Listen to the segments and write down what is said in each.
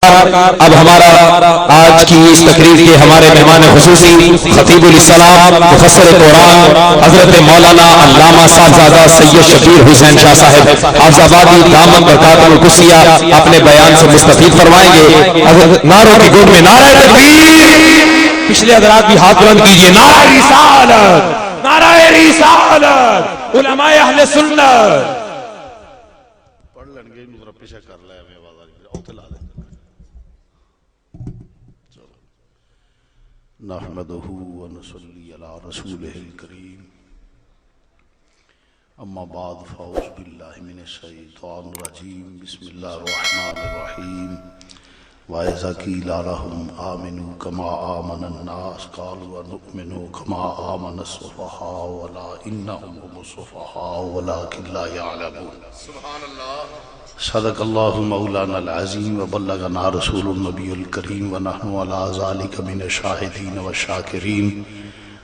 اب ہمارا آج کی اس تقریر کے ہمارے مہمان خصوصی خطیب الاسلام مفسر قرآن حضرت مولانا علامہ صاحبزادہ سید شبیر حسین شاہ صاحب حافظ آبادی دامت برکات القدسیہ اپنے بیان سے مستفید فرمائیں گے۔ نعروں کی گود میں نعرہ تکبیر، پچھلے حضرات بھی ہاتھ بلند کیجئے، نعرہ رسالت، نعرہ رسالت، علماء اہل سنت۔ پڑھ لیں گے ذرا پیچھے کر لے میں آواز آ رہی ہے لا دیں۔ نحمده ونصلي على رسوله الكريم اما بعد فاعوذ بالله من الشیطان الرجیم بسم اللہ الرحمن الرحیم وَإِذَا قِيلَ لَهُمْ آمِنُوا كَمَا آمَنَ النَّاسُ قَالُوا أَنُؤْمِنُ كَمَا آمَنَ السُّفَهَاءُ وَلَا إِنَّهُمْ هُمُ السُّفَهَاءُ وَلَكِنْ لَا يَعْلَمُونَ۔ سبحان اللہ۔ صدق اللہ مولانا العظیم وبلغنا رسول النبی الکریم ونحن علی ذلک من الشاہدین والشاکرین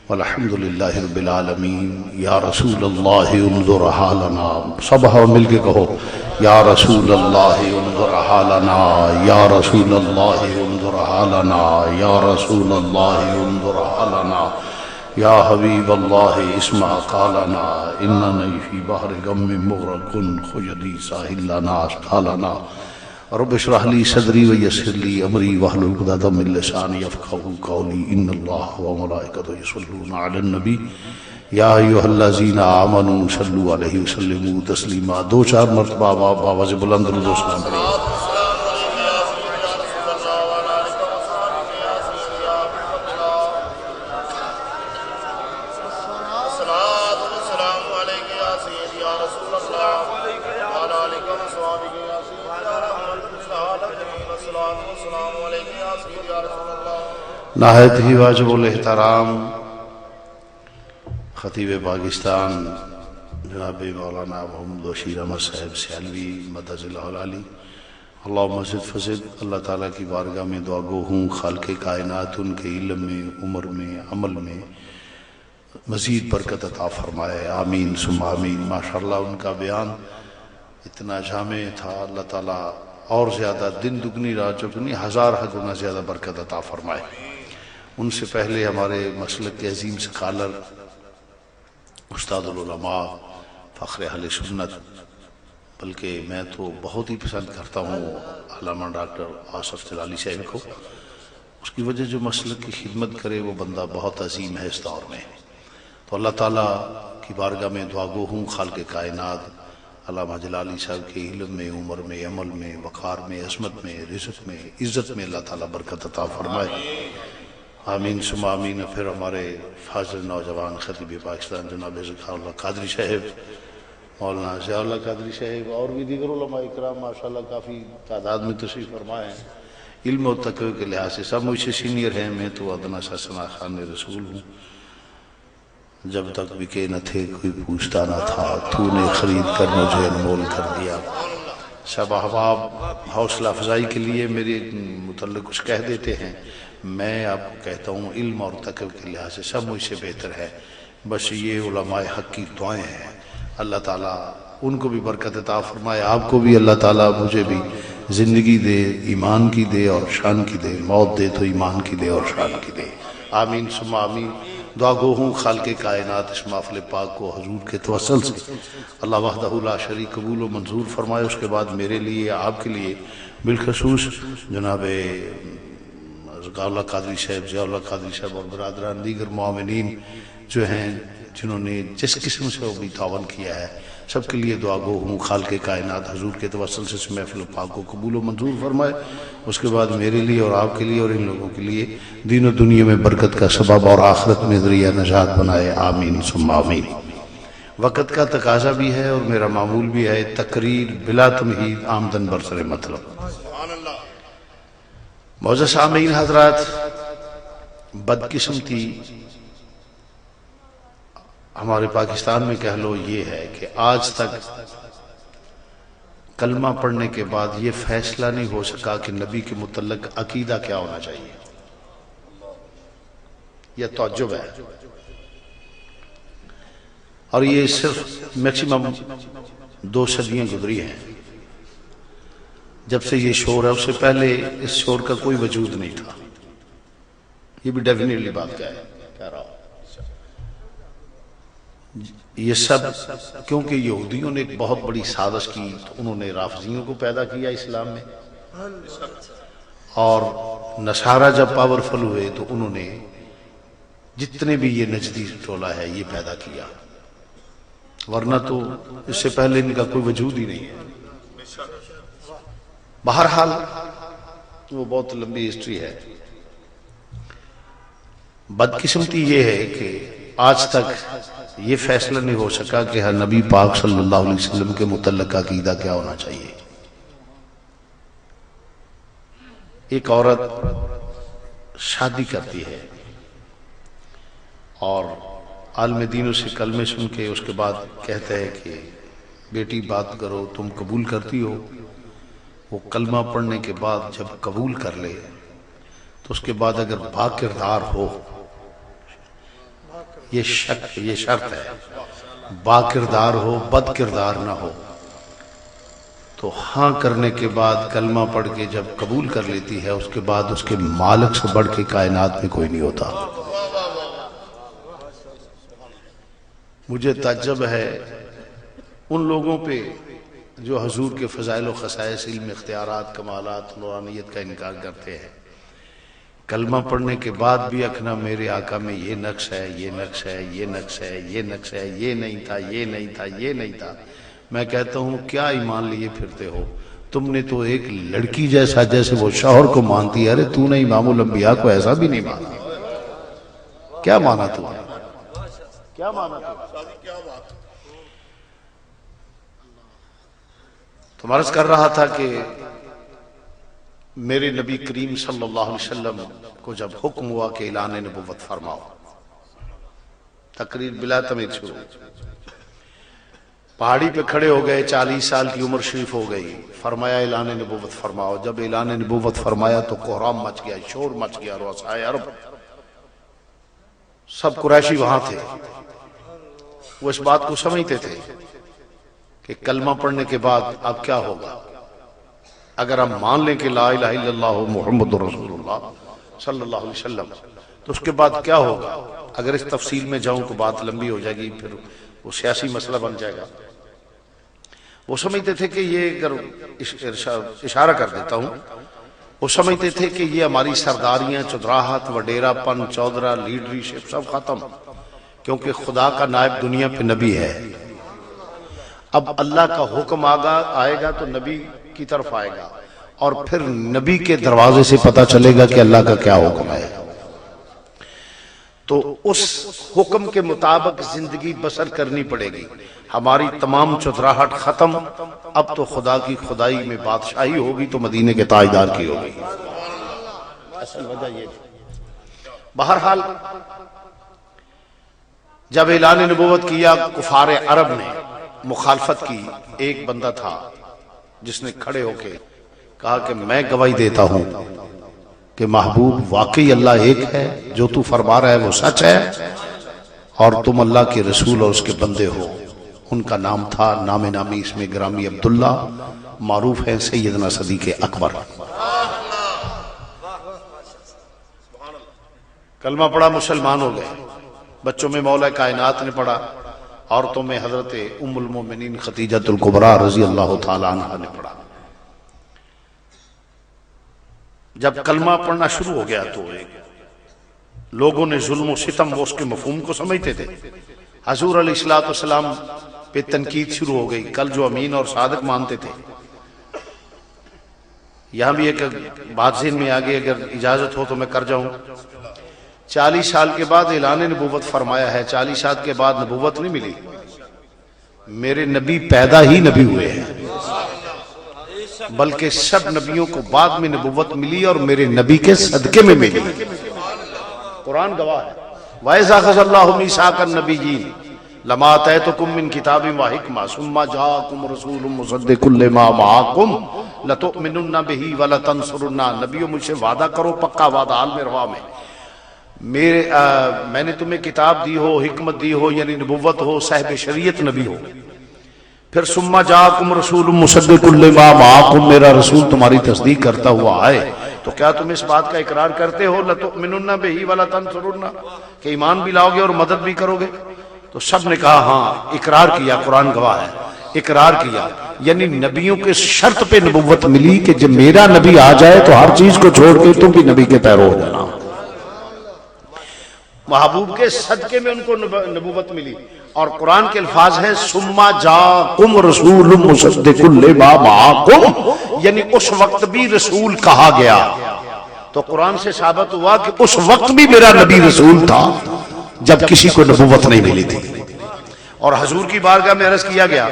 والحمد للہ رب العالمین۔ یا رسول اللہ انظر حالنا، سب مل کے کہو یا رسول اللہ انظر حالنا، یا رسول اللہ انظر حالنا، یا رسول اللہ انظر حالنا، یا حبیب اللہ اسمع قالنا اننی فی بحر غم مغرق خجلی ساحل لنا اشقالنا رب اشرح لی صدری ویسر لی امری واحلل عقدۃ من لسانی یفقهوا قولی ان اللہ وملائکتہ یصلون علی النبی یا ایھا الذین آمنوا صلوا علیہ وسلموا تسلیما۔ دو چار مرتبہ آواز بلند درود و سلام پڑھیں۔ نہایت ہی واجب الاحترام خطیب پاکستان جناب مولانا محمد بشیر احمد صاحب سیالوی مدد اللہ العالی، اللہم زد فزد، اللہ تعالیٰ کی بارگاہ میں دعا گو ہوں خالق کائنات ان کے علم میں، عمر میں، عمل میں مزید برکت عطا فرمائے، آمین ثم آمین۔ ماشاءاللہ ان کا بیان اتنا جامع تھا، اللہ تعالیٰ اور زیادہ دن دگنی رات چگنی ہزار گنا زیادہ برکت عطا فرمائے۔ ان سے پہلے ہمارے مسلک کے عظیم سکالر استاد العلماء فخر اہل سنت، بلکہ میں تو بہت ہی پسند کرتا ہوں علامہ ڈاکٹر آصف جلالی صاحب کو، اس کی وجہ جو مسلک کی خدمت کرے وہ بندہ بہت عظیم ہے اس دور میں۔ تو اللہ تعالیٰ کی بارگاہ میں دعا گو ہوں خالق کائنات علامہ جلالی صاحب کے علم میں، عمر میں، عمل میں، وقار میں، عظمت میں، رزق میں، عزت میں اللہ تعالیٰ برکت عطا فرمائے، آمین ثم آمین۔ پھر ہمارے فاضل نوجوان خطیب پاکستان جناب ذکر اللہ قادری صاحب، مولانا ضیاء اللہ قادری صاحب اور بھی دیگر علماء اکرام ماشاءاللہ کافی تعداد میں تشریف فرمائے ہیں۔ علم و تقوی کے لحاظ سے سب مجھ سے سینئر ہیں، میں تو ادنا سا ثنا خان رسول ہوں۔ جب تک بکے نہ تھے کوئی پوچھتا نہ تھا، تو نے خرید کر مجھے انمول کر دیا۔ سب احباب حوصلہ افزائی کے لیے میرے متعلق کچھ کہہ دیتے ہیں، میں آپ کو کہتا ہوں علم اور تقوی کے لحاظ سے سب مجھ سے بہتر ہے، بس یہ علماء حق کی دعائیں ہیں، اللہ تعالیٰ ان کو بھی برکت عطا فرمائے، آپ کو بھی اللہ تعالیٰ مجھے بھی زندگی دے، ایمان کی دے اور شان کی دے، موت دے تو ایمان کی دے اور شان کی دے، آمین ثم آمین۔ دعا گو ہوں خالق کائنات اس محفل پاک کو حضور کے توسل سے اللہ وحدہ لا شریک قبول و منظور فرمائے۔ اس کے بعد میرے لیے آپ کے لیے بالخصوص جناب ذکر اللہ قادری صاحب، ضیاء اللہ قادری صاحب اور برادران دیگر معاونین جو ہیں جنہوں نے جس قسم سے وہ بھی تعاون کیا ہے، سب کے لیے دعا گو ہوں خالق کائنات حضور کے توسل سے اس محفل پاک کو قبول و منظور فرمائے۔ اس کے بعد میرے لیے اور آپ کے لیے اور ان لوگوں کے لیے دین و دنیا میں برکت کا سبب اور آخرت میں ذریعہ نجات بنائے، آمین ثم آمین۔ وقت کا تقاضا بھی ہے اور میرا معمول بھی ہے تقریر بلا تمہید، آمدن برسر مطلب۔ معزز سامعین حضرات، بدقسمتی ہمارے پاکستان میں کہہ لو یہ ہے کہ آج تک کلمہ پڑھنے کے بعد یہ فیصلہ نہیں ہو سکا کہ نبی کے متعلق عقیدہ کیا ہونا چاہیے۔ یہ تعجب ہے، اور یہ صرف میکسیمم 2 صدیاں گزری ہیں۔ جب سے یہ شور ہے، اس سے پہلے اس شور کا کوئی وجود نہیں تھا. یہ بھی ڈیفینیٹلی بات کہہ رہا ہوں. یہ سب کیونکہ یہودیوں نے ایک بہت بڑی سازش کی، تو انہوں نے رافضیوں کو پیدا کیا اسلام میں، اور نصارہ جب پاورفل ہوئے تو انہوں نے جتنے بھی یہ نجدی ٹولہ ہے یہ پیدا کیا، ورنہ تو اس سے پہلے ان کا کوئی وجود ہی نہیں ہے. بہرحال وہ بہت لمبی ہسٹری ہے. بدقسمتی یہ ہے کہ آج تک یہ فیصلہ نہیں ہو سکا کہ نبی پاک صلی اللہ علیہ وسلم کے متعلق عقیدہ کیا ہونا چاہیے. ایک عورت شادی کرتی ہے اور عالم دینوں سے کلمے سن کے اس کے بعد کہتا ہے کہ بیٹی بات کرو، تم قبول کرتی ہو؟ وہ کلمہ پڑھنے کے بعد جب قبول کر لے تو اس کے بعد اگر با کردار ہو، یہ شرط ہے، با کردار ہو، بد کردار نہ ہو، تو ہاں کرنے کے بعد کلمہ پڑھ کے جب قبول کر لیتی ہے، اس کے بعد اس کے مالک سے بڑھ کے کائنات میں کوئی نہیں ہوتا. مجھے تعجب ہے ان لوگوں پہ جو حضور کے فضائل و خصائص، علم، اختیارات، کمالات، نورانیت کا انکار کرتے ہیں. کلمہ پڑھنے کے بعد بھی اکھنا میرے آقا میں یہ نقص ہے، یہ نقص ہے، یہ نقص ہے، یہ نقص ہے، یہ نہیں تھا، یہ نہیں تھا، یہ نہیں تھا. میں کہتا ہوں کیا ایمان لیے پھرتے ہو؟ تم نے تو ایک لڑکی جیسا، جیسے وہ شوہر کو مانتی ہے، ارے تو نے امام الانبیاء کو ایسا بھی نہیں مانا. کیا مانا تو؟ کیا مانا تو؟ تو عرض کر رہا تھا کہ میرے نبی کریم صلی اللہ علیہ وسلم کو جب حکم ہوا کہ اعلان نبوت فرماؤ، تقریر بلا تمید شروع، پہاڑی پہ کھڑے ہو گئے، 40 سال کی عمر شریف ہو گئی، فرمایا اعلان نبوت فرماؤ. جب اعلان نبوت فرمایا تو کوہرام مچ گیا، شور مچ گیا. رؤسائے عرب سب قریشی وہاں تھے، وہ اس بات کو سمجھتے تھے کہ کلمہ پڑھنے کے بعد اب کیا ہوگا. اگر ہم مان لیں کہ لا الہ الا اللہ محمد رسول اللہ صلی اللہ علیہ وسلم، تو اس کے بعد کیا ہوگا. اگر اس تفصیل میں جاؤں تو بات لمبی ہو جائے گی، پھر وہ سیاسی مسئلہ بن جائے گا. وہ سمجھتے تھے کہ یہ، اگر اشارہ کر دیتا ہوں، وہ سمجھتے تھے کہ یہ ہماری سرداریاں، چودراہت، وڈیرا پن، چودرا، لیڈری شپ سب ختم، کیونکہ خدا کا نائب دنیا پہ نبی ہے. اب اللہ کا حکم آئے گا تو نبی کی طرف آئے گا، اور پھر نبی کے دروازے سے پتہ چلے گا کہ اللہ کا کیا حکم ہے. تو اس حکم کے مطابق زندگی بسر کرنی پڑے گی. ہماری تمام چتراہٹ ختم، اب تو خدا کی خدائی میں بادشاہی ہوگی تو مدینے کے تاجدار کی ہوگی. اصل وجہ یہ تھی. بہرحال جب اعلان نبوت کیا، کفار عرب نے مخالفت کی. ایک بندہ تھا جس نے کھڑے ہو کے کہا کہ میں گواہی دیتا ہوں کہ محبوب واقعی اللہ ایک ہے، جو تو فرما رہا ہے وہ سچ ہے، اور تم اللہ کے رسول اور اس کے بندے ہو. ان کا نام تھا، نام نامی اس میں گرامی عبداللہ، معروف ہے سیدنا صدیق اکبر. کلمہ پڑھا، مسلمان ہو گئے. بچوں میں مولا کائنات نے پڑھا، عورتوں میں حضرت ام المومنین خدیجۃ الکبریٰ رضی اللہ تعالی عنہ نے پڑھا. جب کلمہ پڑھنا شروع ہو گیا تو لوگوں نے ظلم و ستم، وہ اس کے مفہوم کو سمجھتے تھے. حضور علیہ السلام پہ تنقید شروع ہو گئی. کل جو امین اور صادق مانتے تھے، یہاں بھی ایک بات ذہن میں آگے، اگر اجازت ہو تو میں کر جاؤں. 40 سال کے بعد اعلان نبوت فرمایا ہے. 40 سال کے بعد نبوت نہیں ملی، میرے نبی پیدا ہی نبی ہوئے ہیں، بلکہ سب نبیوں کو بعد میں نبوت ملی اور میرے نبی کے صدقے میں ملی. قرآن گواہ ہے. وَإِذَا أَخَذَ اللَّهُ مِيثَاقَ النَّبِيِّينَ لَمَا آتَيْتُكُم مِّن كِتَابٍ وَحِكْمَةٍ ثُمَّ جَاءَكُمْ رَسُولٌ مُصَدِّقٌ لِّمَا مَعَكُمْ لَتُؤْمِنُنَّ بِهِ وَلَتَنصُرُنَّهُ. نبیوں مجھ سے وعدہ کرو، پکا وعدہ عالم روا میں، میں نے تمہیں کتاب دی ہو، حکمت دی ہو، یعنی نبوت ہو، صاحب شریعت نبی ہو، پھر ثم جاءکم رسول مصدق لما معکم، میرا رسول تمہاری تصدیق کرتا ہوا آئے، تو کیا تم اس بات کا اقرار کرتے ہو لتؤمنن بہ ولا تنصرن، کہ ایمان بھی لاؤ گے اور مدد بھی کرو گے؟ تو سب نے کہا ہاں، اقرار کیا، قرآن گواہ ہے، اقرار کیا۔ یعنی نبیوں کے شرط پہ نبوت ملی کہ جب میرا نبی آ جائے تو ہر چیز کو چھوڑ کے تم بھی نبی کے پیرو ہو جانا۔ محبوب کے صدقے میں ان کو نبوت ملی، اور قرآن کے الفاظ ہیں ثم جاءکم رسول مصدق لما معکم، یعنی اس وقت بھی رسول کہا گیا۔ تو قرآن سے ثابت ہوا کہ اس وقت بھی میرا نبی رسول تھا جب کسی کو نبوت نہیں ملی تھی۔ اور حضور کی بارگاہ میں عرض کیا گیا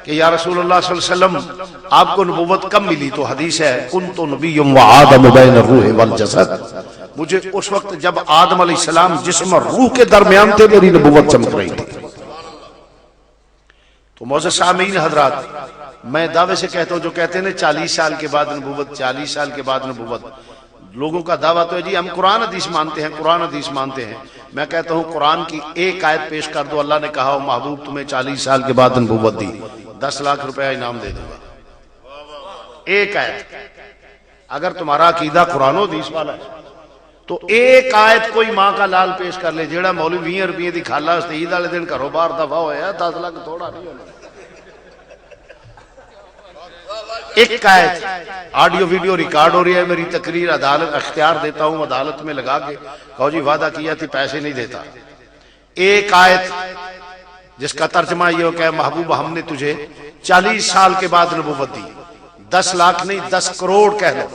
کہ یا رسول اللہ صلی اللہ علیہ وسلم آپ کو نبوت کب ملی؟ تو حدیث ہے کنت نبی وآدم بین الروح والجسد، مجھے اس وقت جب آدم علیہ السلام جسم اور روح کے درمیان تھے میری نبوت چمک رہی تھی۔ تو معزز سامعین حضرات، میں دعوے سے کہتا ہوں جو کہتے ہیں 40 سال کے بعد نبوت، 40 سال کے بعد نبوت، لوگوں کا دعویٰ تو ہے جی ہم قرآن حدیث مانتے ہیں، قرآن حدیث مانتے ہیں۔ میں کہتا ہوں قرآن کی ایک آیت پیش کر دو، اللہ نے کہا ہو محبوب تمہیں 40 سال کے بعد نبوت دی، 10 لاکھ روپے انعام دے دوں گا۔ ایک آیت، اگر تمہارا عقیدہ قرآن و حدیث والا ہے تو ایک آیت کوئی ماں کا لال پیش کر لے، جیڑا مولوی 20 روپے دی کھالا اس عید والے دن گھروں باہر دفع ہویا، 10 لاکھ تھوڑا نہیں ہونا۔ ایک آیت، آڈیو ویڈیو ریکارڈ ہو رہی ہے میری تقریر، عدالت اختیار دیتا ہوں عدالت میں لگا کے، کہو جی وعدہ کیا تھی پیسے نہیں دیتا۔ ایک آیت جس کا ترجمہ یہ ہو کہ محبوب ہم نے تجھے 40 سال کے بعد نبوت دی، 10 لاکھ نہیں 10 کروڑ کہہ لو،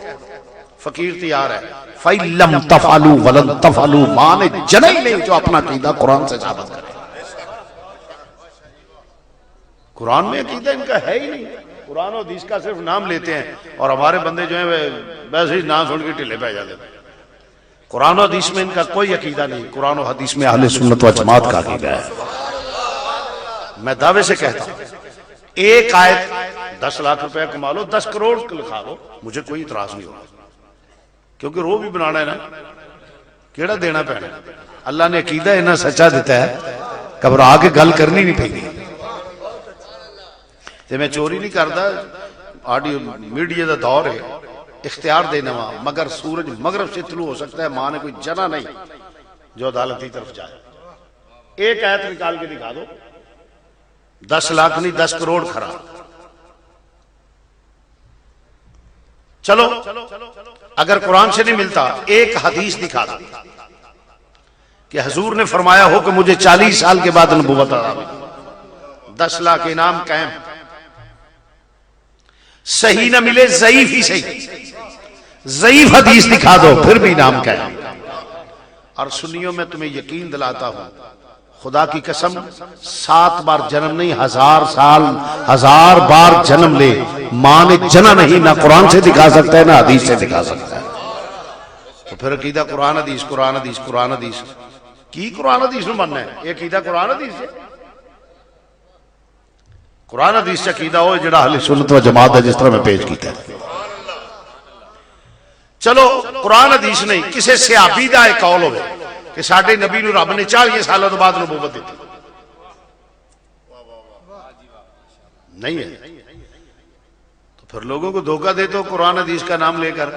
فقیر تیار ہے۔ فَإِلَّمْ تَفْعَلُوا وَلَن تَفْعَلُوا، ماں نے جنا ہی نہیں جو اپنا عقیدہ قرآن سے ثابت کرے۔ قرآن میں عقیدہ ان کا ہے ہی نہیں، قرآن و حدیث کا صرف نام لیتے ہیں، اور ہمارے بندے جو ہیں ویسے ہی نام سن کے ٹھلے پہ جاتے ہیں۔ قرآن و حدیث میں ان کا کوئی عقیدہ نہیں، قرآن و حدیث میں اہل سنت و جماعت کا عقیدہ ہے۔ میں دعوے سے کہتا ہوں ایک آیت 10 لاکھ روپے کما لو، 10 کروڑ لکھا لو، مجھے کوئی اعتراض نہیں ہوگا، کیونکہ رو بھی بنانا ہے نا، کیڑا دینا پینا۔ اللہ نے عقیدہ اتنا سچا دیتا ہے گھبرا کے گل کرنی نہیں پئی۔ تے میں چوری نہیں کرتا، آڈیو میڈیا دا دور ہے، اختیار دینا وہاں، مگر سورج مغرب سے طلوع ہو سکتا ہے، ماں نے کوئی جنا نہیں جو عدالت کی طرف جائے۔ ایک آیت نکال کے دکھا دو، 10 لاکھ نہیں 10 کروڑ کھرا۔ چلو اگر قرآن سے نہیں ملتا ایک حدیث دکھا دو کہ حضور نے فرمایا ہو کہ مجھے 40 سال کے بعد نبوت عطا ہوئی، 10 لاکھ انعام قائم۔ صحیح نہ ملے ضعیف ہی صحیح، ضعیف حدیث دکھا دو پھر بھی انعام قائم۔ اور سنیوں میں تمہیں یقین دلاتا ہوں خدا کی قسم 7 بار جنم نہیں 1000 سال 1000 بار جنم لے، ماں نے جنا نہیں، نہ قرآن سے دکھا سکتا ہے نہ حدیث سے دکھا سکتا ہے۔ تو پھر عقیدہ قرآن حدیث قرآن حدیث قرآن حدیث کی، قرآن حدیث نو ماننا ہے یہ عقیدہ قرآن حدیث سے؟ قرآن حدیث سے عقیدہ ہو جڑا اہل سنت و جماعت ہے جس طرح میں پیش کیتا ہے۔ چلو قرآن حدیث نہیں، کسے صحابی دا ایک قول ہوئے کہ ساڈے نبی نو رب نے 40 سالوں تو بعد نبوت دیتی، نہیں ہے تو پھر لوگوں کو دھوکہ دے تو قرآن حدیث کا نام لے کر۔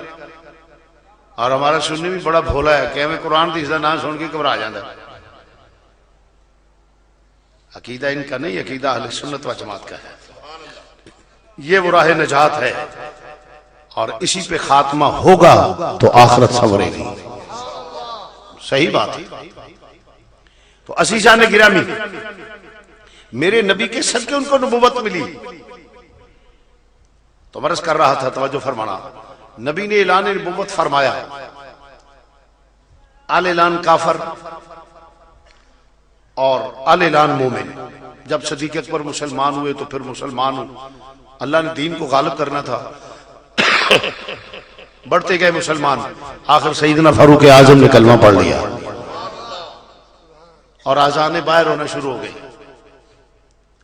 اور ہمارا سنی بھی بڑا بھولا ہے کہ ہمیں قرآن حدیث کا نام سن کے گھبرا جاتا ہے۔ عقیدہ ان کا نہیں، عقیدہ اہل سنت و جماعت کا ہے، یہ وہ راہ نجات ہے، اور اسی پہ خاتمہ ہوگا تو آخرت سنورے گی۔ صحیح بات ہے۔ تو عزیزان گرامی، میرے نبی کے صدقے ان کو نبوت ملی۔ تو مرض کر رہا تھا، توجہ فرمانا، نبی نے اعلان نبوت فرمایا، آل اعلان کافر اور آل اعلان مومن۔ جب صدیق اکبر مسلمان ہوئے تو پھر مسلمان ہو، اللہ نے دین کو غالب کرنا تھا، بڑھتے گئے مسلمان، آخر سیدنا فاروق اعظم نے کلمہ پڑھ لیا اور آذانیں باہر ہونا شروع ہو گئی۔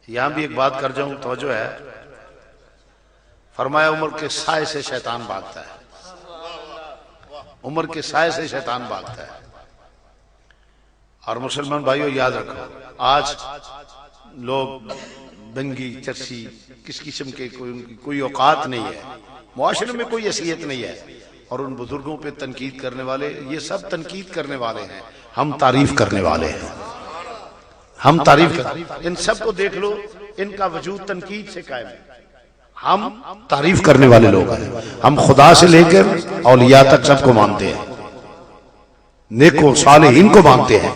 یہاں بھی ایک بات کر جاؤں، توجہ ہے، فرمایا عمر کے سائے سے شیطان بھاگتا ہے، عمر کے سائے سے شیطان بھاگتا ہے۔ اور مسلمان بھائیو یاد رکھو، آج لوگ بنگی چرسی کس قسم کے کوئی اوقات نہیں ہے، معاشرے میں کوئی حیثیت نہیں ہے، اور ان بزرگوں پہ تنقید کرنے والے، یہ سب تنقید کرنے والے ہیں، ہم تعریف کرنے والے ہیں، ہم تعریف ان سب کو دیکھ لو، ان کا وجود تنقید سے قائم ہے، ہم تعریف کرنے والے لوگ ہیں، ہم خدا سے لے کر اولیاء تک سب کو مانتے ہیں، نیکوں صالحین کو مانتے ہیں،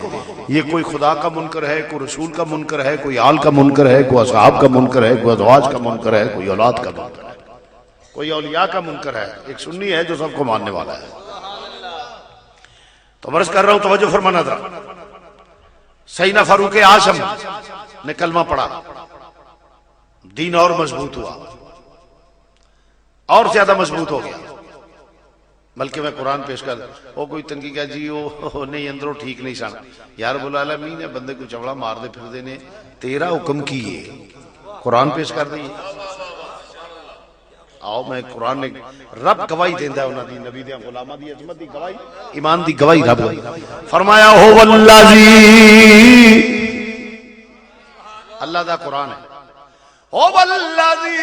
یہ کوئی خدا کا منکر ہے، کوئی رسول کا منکر ہے، کوئی آل کا منکر ہے، کوئی اصحاب کا منکر ہے، کوئی ازواج کا منکر ہے، کوئی اولاد کا منکر ہے، کوئی اولیاء کا منکر ہے، ایک سنی ہے جو سب کو ماننے والا ہے۔ تو عرض کر رہا ہوں، توجہ فرمانا ذرا، سیدنا فاروق اعظم نے کلمہ پڑھا، دین اور مضبوط ہوا، اور زیادہ مضبوط ہو گیا، بلکہ میں قرآن پیش کر وہ کوئی تنقید کیا جی وہ نہیں اندروں ٹھیک نہیں سن، یا رب العالمین نے بندے کو چوڑا مار دے پھر دینے تیرا حکم کیے، قرآن پیش کر دی، آؤ میں قرآن نے رب گواہی دیندا ہے انہاں دی، نبی دے غلاماں دی عظمت دی گواہی، ایمان دی گواہی رب فرمایا هو الذی، اللہ دا قرآن ہے، هو الذی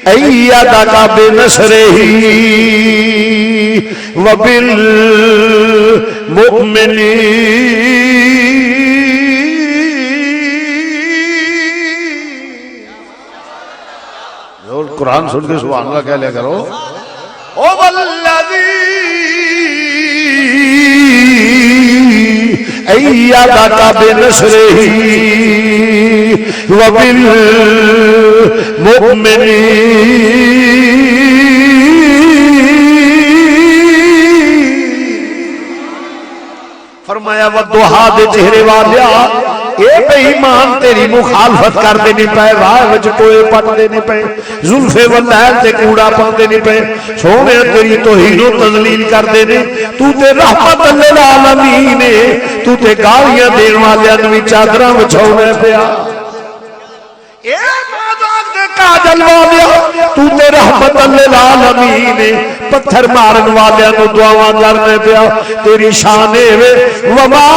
ایدک بنصرہ وبالمؤمنین، قرآن سن کے سبحان اللہ کہہ لیا کرو، او والذی ایدک بنصرہ وبالمؤمنین، فرمایا والضحیٰ دے چہرے والیا، اے بے ایمان تیری مخالفت کر دینے پہ، راہ وچ ٹوئے پٹ دینے پہ، زلفے واللیل تے کوڑا پا دینے پہ، سونے تیری توہین و تذلیل کر دینے، تو تے رحمت للعالمین، تو تے گالیاں دین والیاں نوی چادراں وچھونے پیا، اے ماداغ دے کاجل والیا، تو تے رحمت للعالمین، پتھر مارن والیاں نو دعاواں کرنے پیا، تیری شانے وے وما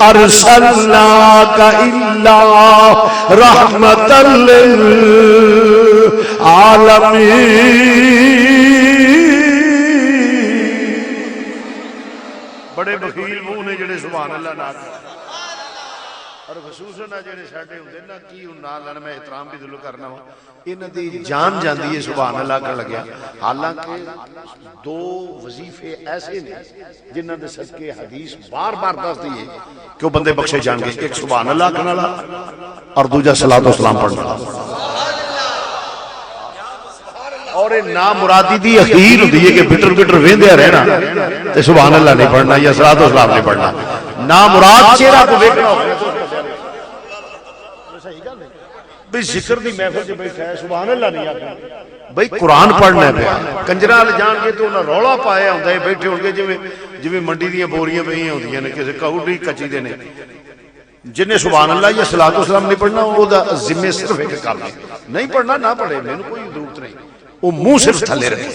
ارسلناک الا رحمتا للعالمین۔ بڑے بخیل منہ نے جڑے سبحان اللہ نہ اور خصوصاً جڑے ساڈے ہوندے نا کی نال میں احترام بھی دل کرنا وا، انہاں دی جان جاندی ہے سبحان اللہ کر لگیا، حالانکہ دو وظیفے ایسے نے جنہاں دے صدقے حدیث بار بار دسدی ہے کہ وہ بندے بخشے جان گے، ایک سبحان اللہ کرنے والا اور دوجا صلاۃ و سلام پڑھنا، اور نامرادی دی اخیر ہوندی ہے کہ بٹر بٹر ویندے رہنا تے سبحان اللہ نہیں پڑھنا یا صلاۃ و سلام نہیں پڑھنا، نامراد چہرہ کو دیکھنا ہوگا بھئی ذکر دی محفل سے بیٹھا ہے سبحان اللہ نہیں آتا، بھئی قرآن پڑھنا ہے پیا، کنجرال جان کے تو انہاں رولا پایا ہوندہ ہے، بیٹھے ہوں گے جویں منڈی دیاں بوریاں پہ ہی ہوندیاں نے کسی کہوڑی کچی دے نے، جنہیں سبحان اللہ یا صلاۃ و سلام نہیں پڑھنا وہ دا ذمہ صرف ایک کام نہیں پڑھنا نہ پڑھے، میں نے کوئی ضرورت نہیں، وہ منہ صرف تھلے رکھے،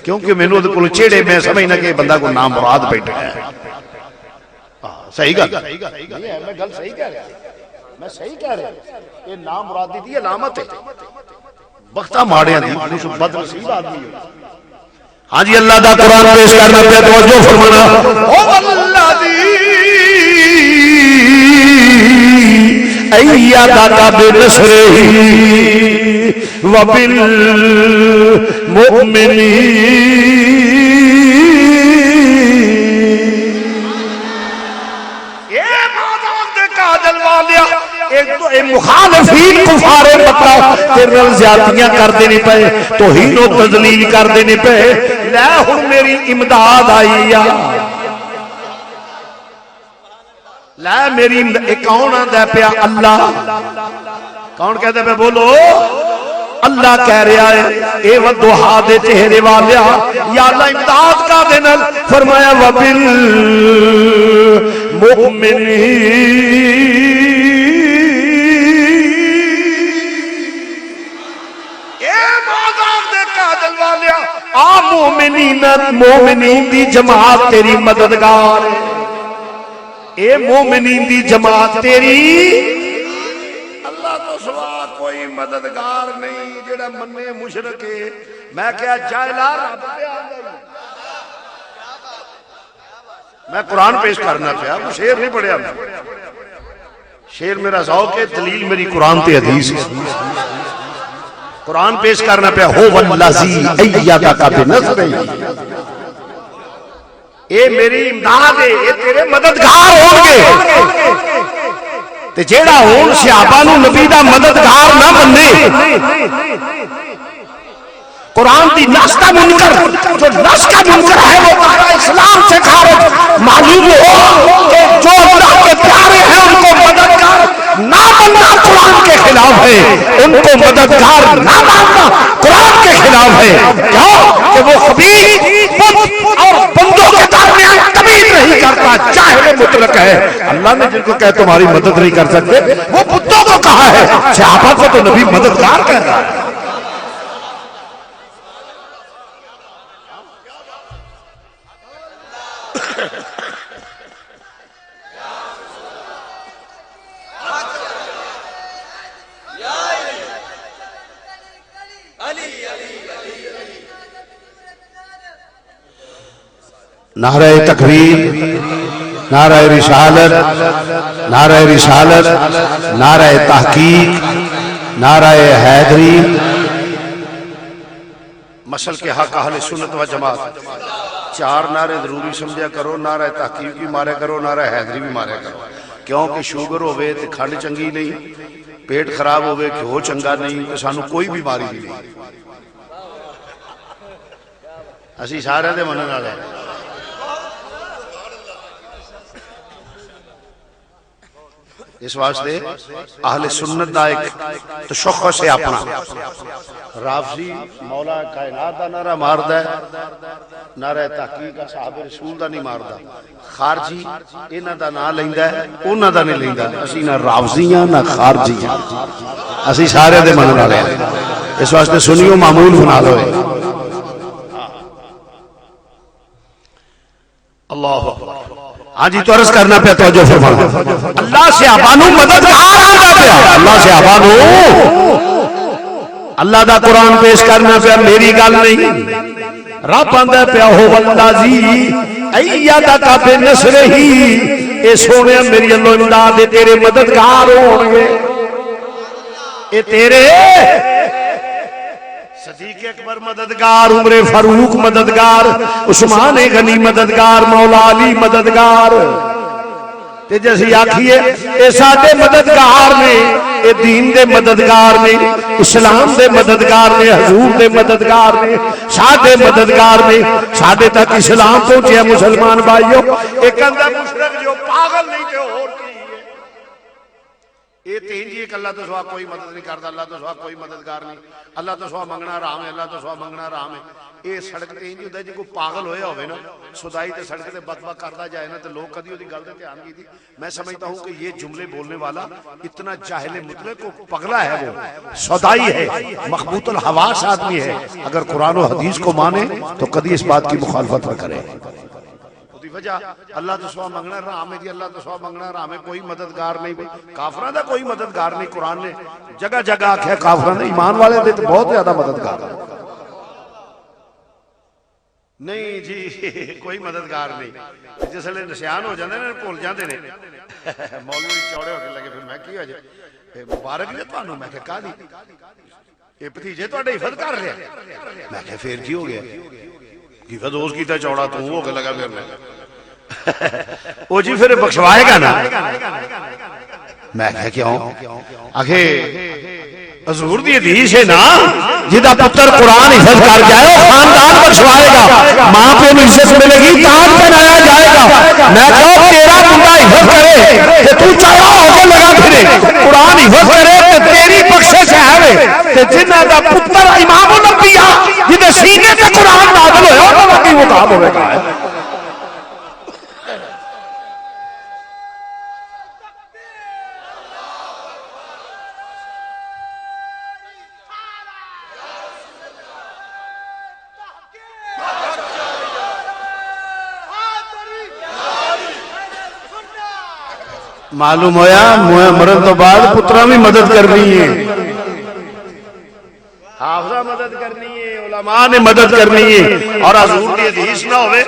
کیونکہ میں نے کو چیڑے میں سمجھنا کہ بندہ کو نام مراد بیٹھا ہے، صحیح گل، میں گل صحیح کہہ رہا میں صحیح کہہ رہا یہ نام مرادی دی علامت ہے، بختہ ماڑیاں دی بد نصیب آدمی ہے۔ ہاں جی اللہ دا قرآن پیش کرنا پہ توجہ فرمانا، او والذی ایدک بنصرہ وبالمؤمنین، مخالفین کفار مکہ تیرے زیادتیاں کر دینے پہ، توہین و تذلیل کر دینے پہ، لے ہن میری امداد آئی یا لے میری کون آندا پیا اللہ، کون کہتے پہ بولو اللہ کہہ رہا ہے اے والضحیٰ دے چہرے والیا، یا اللہ امداد کا دینا، فرمایا وبالمؤمنین، آ مومنین دی جماعت تیری مددگار ہے، اے مومنین دی جماعت تیری اللہ تو سوا کوئی مددگار نہیں جڑا منے مشرک ہے۔ میں کیا جاہلا رب پہ آ گئی، میں قرآن پیش کرنا پیا، وہ شعر نہیں پڑھیا، میں شعر میرا ذوق ہے، دلیل میری قرآن تے حدیث ہے، قرآن پیش کرنا پیا۔ ہو والذی ایدک بنصرہ، اے میری امداد ہے، اے تیرے مددگار ہوں گے۔ تے جیڑا ہون صحابہ نو نبی دا مددگار نہ بنے، قرآن دی نص کا منکر، جو نص کا منکر ہے وہ دائرہ اسلام سے خارج، معلوم ہو کہ جو اللہ کے پیارے ہیں ان کو مددگار نہ بننا قرآن کے خلاف ہے، ان کو مددگار نہ ماننا قرآن کے خلاف ہے۔ کیوں کہ وہ خبیث بت اور بندوں کے درمیان تمیز نہیں کرتا، جاہل مطلق ہے۔ اللہ نے جن کو کہے تمہاری مدد نہیں کر سکتے، وہ بتوں کو کہا ہے، صحابہ کو تو نبی مددگار کہہ رہا ہے۔ نعرہ تکبیر، نعرہ رسالت، نعرہ رسالت، نعرہ تحقیق، نعرہ حیدری، مسل کے حق اہل سنت و جماعت، چار نعرے ضروری سمجھا کرو، نعرہ تحقیق بھی مارے کرو، نعرہ حیدری بھی مارے کرو، کیونکہ شوگر ہوئے تو کھنڈ چنگی نہیں، پیٹ خراب ہوئے گھیو چنگا نہیں، تو سانو کوئی بیماری نہیں، اسی سارے دے منن والے ہیں۔ اس واسطے اہل سنت دا ایک تشخص ہے اپنا، رافضی مولا کائنات دا نعرہ ماردا ہے، نعرہ تحقیق صحابہ رسول دا نہیں ماردا، خارجی انہاں دا نام لیندا ہے، انہاں دا نہیں لیندا، اسی نہ رافضی ہاں نہ خارجی ہاں، اسی سارے دے منن والے ہیں۔ اس واسطے سنیو معمول بنا لو۔ اللہ اکبر۔ ہاں جی تو عرض کرنا پہ توجہ فرمانا، اللہ سے آبانو مددگار آندا پیا، اللہ سے آبانو اللہ دا قرآن پیش کرنا پیا، میری گل نہیں، رب آندا پیا ہو والذی ایدک بنصرہ، اے سونے میری اللہ امداد تیرے مددگار ہون گے، اے تیرے صدیق اکبر مددگار، عمر فاروق مددگار، عثمان غنی مددگار، مولا علی مددگار، تے جیسی آکھیے اے ساڈے مددگار نے، اے دین دے مددگار نے، اسلام دے مددگار نے، حضور دے مددگار نے، ساڈے مددگار نے، ساڈے تک اسلام پہنچے مسلمان بھائیو۔ ایک اندر مشرک جو پاگل نہیں تھے اور کی یہ تین جی ایک اللہ تو سوا کوئی مدد نہیں کرتا، اللہ تو سوا کوئی مددگار نہیں، اللہ تو سوا منگنا حرام ہے، اللہ تو سوا منگنا حرام ہے۔ یہ سڑک تے انج ہوندا جی کوئی پاگل ہویا ہوئے نا، سدائی تے سڑک تے بد بد کرتا جائے نا، تو لوگ کدی اودی گل تے دھیان کی تھی۔ میں سمجھتا ہوں کہ یہ جملے بولنے والا اتنا جاہل مطلق کو پگلا ہے، وہ سدائی ہے، مخبوط الحواس آدمی ہے، اگر قرآن و حدیث کو مانے تو کدی اس بات کی مخالفت نہ کرے۔ وجہ اللہ تو سوا منگنا حرام ہے جی، اللہ تو سوا منگنا حرام ہے، کوئی مددگار نہیں، کافراں دا کوئی مددگار نہیں۔ قرآن نے جگہ جگہ آکھیا کافراں دے، ایمان والے دے تو بہت زیادہ مددگار نہیں جی، کوئی مددگار نہیں۔ جس لئے نسیان ہو جاندے نے بھول جاندے نے، مولوی چوڑے ہو کے لگے پھر میں کی ہو جائے مبارک نے تانوں، میں کہا دی یہ بھتیجے تہاڈے حفظ کر رہے، میں کہا پھر کی ہو گیا، حفظ اس کیتا چوڑا تو ہو کے لگا پھر میں وہ جی پھر بخشوائے گا نا، میں کہا کیوں؟ آخے حضور دی حدیث ہے نا، جدا پتر قرآن حفظ کر جائے وہ خاندان بخشوائے گا، ماں پہ عزت ملے گی، تاج پہنایا جائے گا۔ میں کہا تیرا بندہ حفظ کرے کہ تو چڑھا ہو کے لگا پھرے، قرآن حفظ کرے کہ تیری بخشش ہے، کہ جنہ دا پتر امام الانبیاء جنہیں سینے تے قرآن نازل ہویا انہوں نے وہ کام ہوئے گا ہے۔ معلوم ہویا مرن تو بعد پترا بھی مدد کرنی ہے، حافظہ مدد کرنی ہے، علماء نے مدد کرنی ہے، اور حضور کی حدیث نہ ہوئے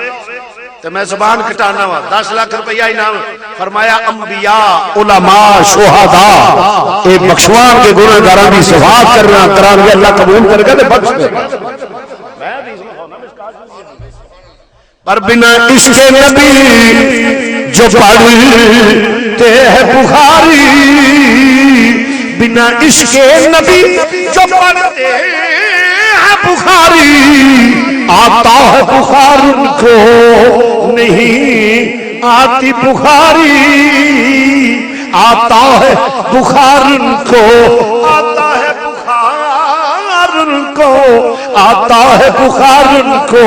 تو میں زبان کٹانا ہوا 10 لاکھ روپیہ انعام فرمایا انبیاء علماء شہداء اے بخشوان کے گناہگاراں دی شفاعت کرنا قرآن میں اللہ قبول کر کے بخش دے، پر بنا عشق نبی جو پڑھتے ہیں بخاری، بنا عشق نبی جو پڑھتے ہیں بخاری، آتا ہے بخار ان کو نہیں آتی بخاری، آتا ہے بخار ان کو، آتا ہے بخار ان کو، آتا ہے بخار ان کو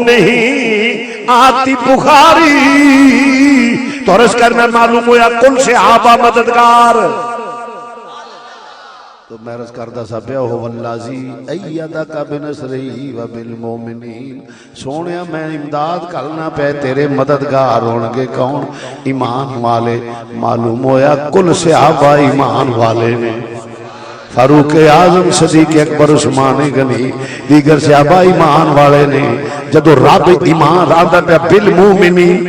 نہیں آتی بخاری۔ تو عرض کرنا معلوم ہوا کل سے آبا مددگار، تو میں عرض کردہ سا پیا ہو واللازی ایدک بنصرہی وبالمومنین، سونیا میں امداد کرنا پہ تیرے مددگار ہونگے کون؟ ایمان والے۔ معلوم ہویا کل صحابہ ایمان والے نے، فاروق اعظم صدیق اکبر عثمان غنی دیگر صحابہ ایمان والے نے۔ جدو رب ایمان رادہ پہ بالمومنین،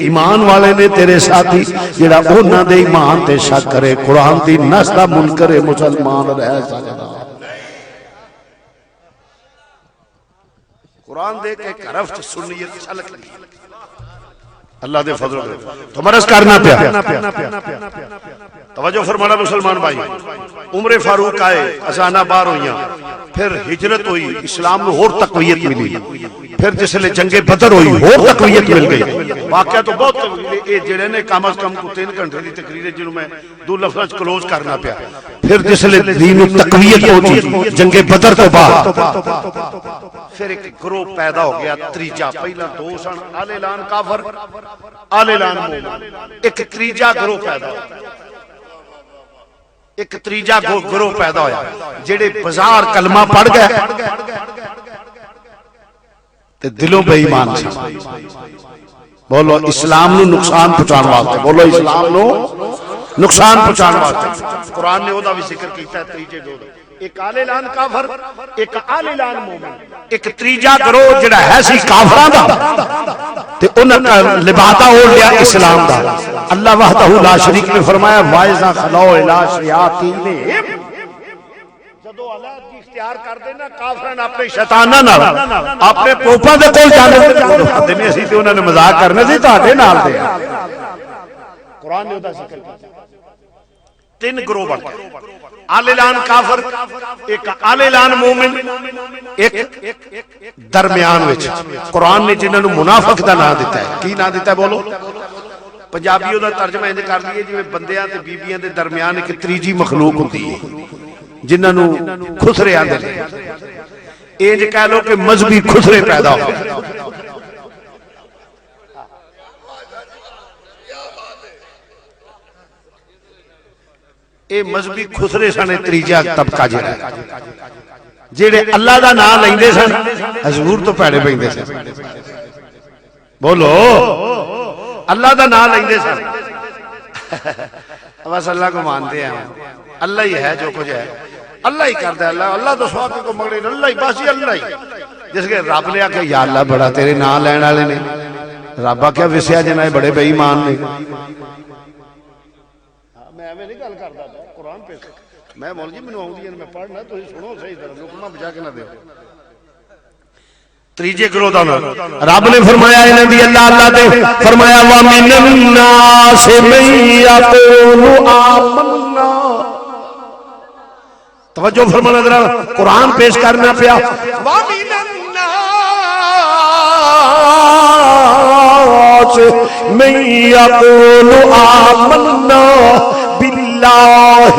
ایمان والے نے تیرے ساتھی جڑا اونا دے ایمان تے شک کرے، قرآن دی نسلہ منکر مسلمان رہ سکتا۔ قرآن دے کے کرفت سنیت چھلک لی، اللہ دے فضل دے تو مرض کرنا پیا۔ توجہ فرمانا مسلمان بھائی، عمر فاروق آئے، ازانہ بار ہوئیاں، پھر ہجرت ہوئی، اسلام میں اور تقویت ملی، پھر جس لئے جنگ بدر ہوئی اور تقویت مل گئی۔ واقعہ تو بہت جڑے نے کم از کم 3 گھنٹے دی تقریر جنہوں میں 2 لفظ کلوز کرنا پیا۔ پھر جس لئے دین تقویت ہوتی جنگ بدر تو بعد، پھر ایک گروہ پیدا ہو گیا تریجا، پہلا 2 سن آل اعلان کافر، آل اعلان مومن، ایک تریجا گروہ پیدا ہو، ایک تریجا گروہ پیدا ہویا جڑے بازار کلمہ پڑھ گئے تے دلوں بے ایمان سے۔ بولو اسلام نو نقصان پہنچان واسطے، بولو اسلام نو نقصان پہنچان واسطے۔ قرآن نے او دا بھی ذکر کیتا ہے تریجے دو، ایک آل اعلان کافر، ایک آل اعلان مومن، ایک تریجا گروہ جڑا ہے سی کافراں دا تے انہاں لبادہ ہو لیا اسلام دا۔ اللہ وحدہ لا شریک نے فرمایا وَإِذَا خَلَوْا إِلَىٰ شَيَاطِینِہِمْ، جدو اللہ کی اختیار کر دینا کافران اپنے شیطانہ نال اپنے پوپا دے کول جانے دینے اسی تے انہوں نے مذاق کرنے سی تاڑے نال دے۔ قرآن نے ہوتا ذکر کیا 3 گروہ بڑھ گئے، آل اعلان کافر، ایک آل اعلان مومن، ایک درمیان وچ قرآن نے جنہوں نے منافق دا نام دیتا ہے۔ کی نام دیتا ہے بولو؟ پنجابیوں دا ترجمہ اندے کر لیے جو بندیاں تے بیبیاں دے درمیان ایک تریجی مخلوق ہوتی ہے جنہوں نے خسرے آندے لے، اینج کہہ لو کہ مذہبی خسرے پیدا ہو گئے۔ اے مذہبی خسرے سنے تریجا طبقہ جڑے اللہ دا نام لیندے سن، حضور تو پیڑے پیندے سن۔ بولو اللہ دا نام لیندے سن، بس اللہ کو مانتے ہیں، اللہ ہی ہے جو کچھ ہے، اللہ ہی کرتا ہے، اللہ تو سواب کو مگڑے، اللہ ہی بس ہی اللہ ہی۔ جس کے رب نے آکھا یا اللہ بڑا تیرے نام لین والے نے، رب آکھا وسیا جنہیں بڑے بے ایمان نے۔ میں ایویں نہیں گل کردا قرآن پہ، میں مول جی مینوں آؤندی ہے میں پڑھنا، تسی سنو صحیح طرح لقمہ بچا کے نہ دیو۔ تریجے گروہ دا رب نے فرمایا انہاں دی اللہ دے فرمایا وَمِنَ النَّاسِ مَن يَقُولُ آمَنَّا۔ توجہ فرمانا ذرا، قرآن پیش کرنا پیا۔ وَمِنَ النَّاسِ مَن يَقُولُ آمَنَّا بِاللَّهِ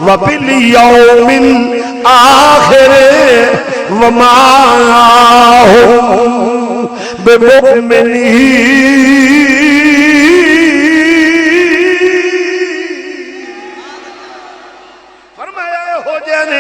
وَبِالْيَوْمِ الْآخِرِ وَمَا هُمْ بِمُؤْمِنِينَ۔ فرمایا ہو جانے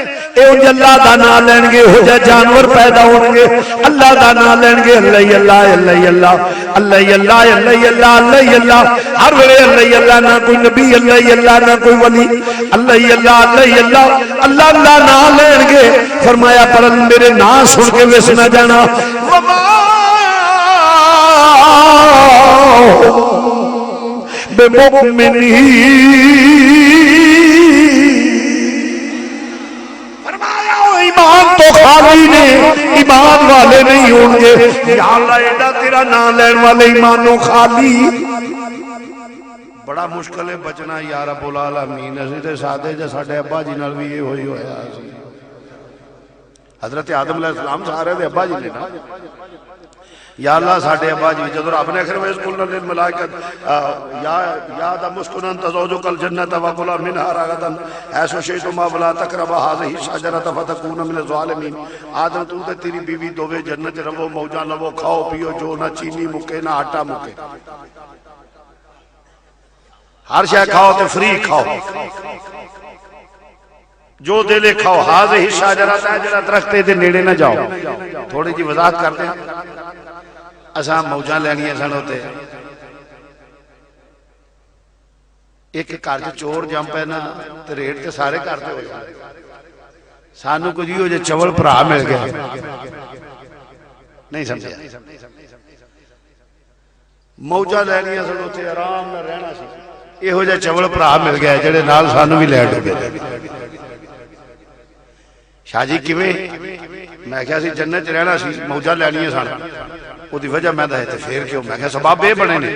اللہ دا نام لین گے ہو جائے جانور پیدا ہون گے اللہ دا نام لین گے اللہ اللہ اللہ اللہ اللہ اللہ اللہ اللہ اللہ اللہ ہر ویلے اللہ اللہ نہ کوئی نبی اللہ اللہ نہ کوئی ولی اللہ اللہ اللہ اللہ اللہ اللہ نام لین گے فرمایا پر میرے نام سن کے وس نہ جانا بے مؤمنی ایمان تو خالی نے ایمان والے نہیں ہوں گے یا اللہ ایڈا تیرا نام لین والے ایمانوں خالی بڑا مشکل ہے بچنا یا رب العالمین اسی تے سادے جے ساڈے ابا جی نال بھی یہ ہوئی ہویا حضرت آدم علیہ السلام سارے دے ابا جی نے نا یا اللہ ساڈے ابا جی جدوں رب نے آخر ویس قلنا للملائکۃ یا آدم اسکن انت زوجک الجنۃ وکلا منہا رغدا حیث شئتما ولا تقربا هذه الشجرۃ فتکونا من الظالمین آدم تو تے تیری بیوی دوویں جنت رہو موجاں لو کھاؤ پیو جو نہ چینی مکے نہ آٹا مکے ہر شے کھاؤ تے فری کھاؤ جو دلے کھاؤ هذه الشجرۃ جڑا درخت دے نیڑے نہ جاؤ تھوڑی جی وضاحت کرتے ہیں اساں موجاں لینیاں سن ہوتے ایک گھر چ چور جم پے نا تے ریٹ تے سارے گھر تے ہوئے سانو کچھ ہو جے چول بھرا مل گیا نہیں سمجھا موجاں لینیاں سن ہوتے آرام نال رہنا سی یہو جے چول بھرا مل گیا جڑے نال سانو بھی لے ڈوبے شاہ جی کیویں میں کہیا سی جنت چ رہنا سی موجاں لینیاں سن او دی وجہ میں دے پھر کیوں میں کہا سبب اے بنے نے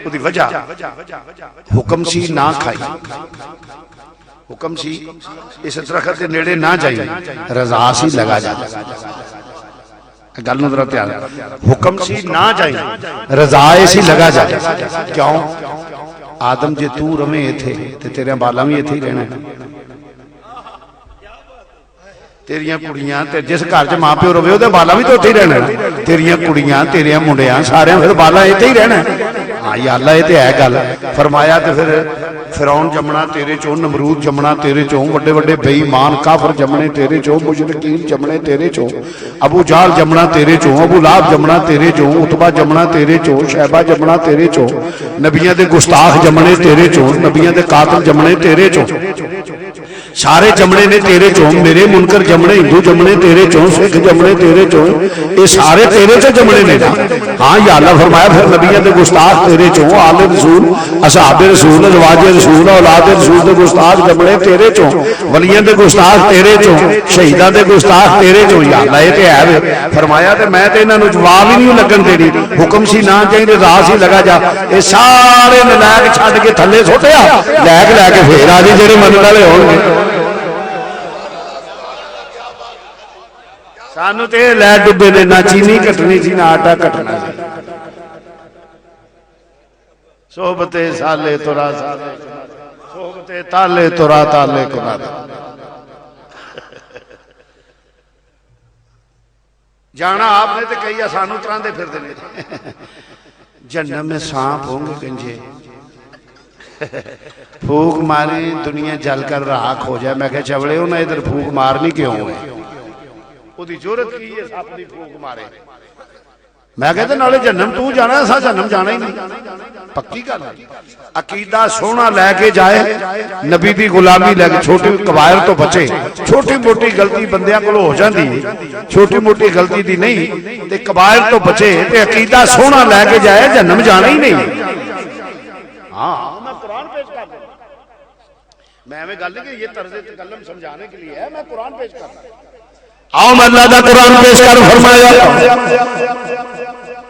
او دی وجہ حکم سی نہ کھائی حکم سی اس درخت دے نیڑے نہ جائی رضا سی لگا جا گل نوں ذرا دھیان حکم سی نہ جائی رضا سی لگا جا کیوں آدم جے تو رہے ایتھے تے تیرے بالا بھی ایتھے ہی رہنا ہے تیریاں کڑیاں جس گھر چ ماں پیو رہے وہ بالا بھی تو اتنے ہی رہنا تیریاں کڑیاں تیریاں منڈیاں سارے پھر بالا اتنے ہی رہنا ہاں یا اللہ یہ تو ہے گل فرمایا تو پھر فرعون جمنا تیرے چوں نمرود جمنا تیرے چوں وڈے وڈے بے ایمان کافر جمنے تیرے چوں مشرکین جمنے تیرے چوں ابو جہل جمنا تیرے چوں ابو لہب جمنا تیرے چوں عتبہ جمنا تیرے چوں شیبہ جمنا تیرے چوں نبیاں دے گستاخ جمنے تیرے چوں نبیاں دے قاتل جمنے تیرے چوں سارے جمنے نے تیرے چوں میرے منکر جمنے ہندو جمنے تیرے چوں سکھ جمنے تیرے چوں یہ سارے تیرے چوں جمنے نے ہاں یا اللہ فرمایا پھر نبیوں دے گستاخ تیرے چوں آل رسول اصحاب رسول ازواج رسول اولاد رسول دے گستاخ جمنے تیرے چوں ولیاں دے گستاخ تیرے چوں شہیداں دے گستاخ تیرے چوں یا اللہ یہ تے ہے فرمایا تے میں تے انہاں نوں جواب ہی نہیں لگن دینی حکم سی نہ چاہیے رضا سی لگا جا یہ سارے نلائق چھڈ کے تھلے سٹیا لائق لے کے پھر آ جی جڑے منن والے ہون گے سانو تے لے ڈبے نے نہ چینی کٹنی سی نہ آٹا کٹنا سی صحبت سالے تورا سالے صحبت تالے تورا تالے کنا جانا آپ نے تے کہیا سانو تراندے پھر دینے جنم میں سانپ ہوں گے گنجے پھوک ماری دنیا جل کر راکھ ہو جائے میں کہ چوڑے ہو نا ادھر پھوک مارنی کیوں ہے وہ دی جورت کی ہے ساپ دی پھوک مارے میں کہتا نالے جنم تو جانا ہے سا جنم جانا ہی نہیں پکی کر عقیدہ سونا لے کے جائے نبی دی غلامی لے کے چھوٹی قبائر تو بچے چھوٹی موٹی غلطی بندیاں کو ہو جاندی چھوٹی موٹی غلطی دی نہیں تے قبائر تو بچے تے عقیدہ سونا لے کے جائے جنم جانا ہی نہیں ہاں میں قرآن پیش کر دوں میں ہمیں گل کہ یہ طرز تکلم سمجھانے کے لیے ہے میں قرآن پیش کر رہا ہوں آؤ میں اللہ دا قرآن پیش کر فرمایا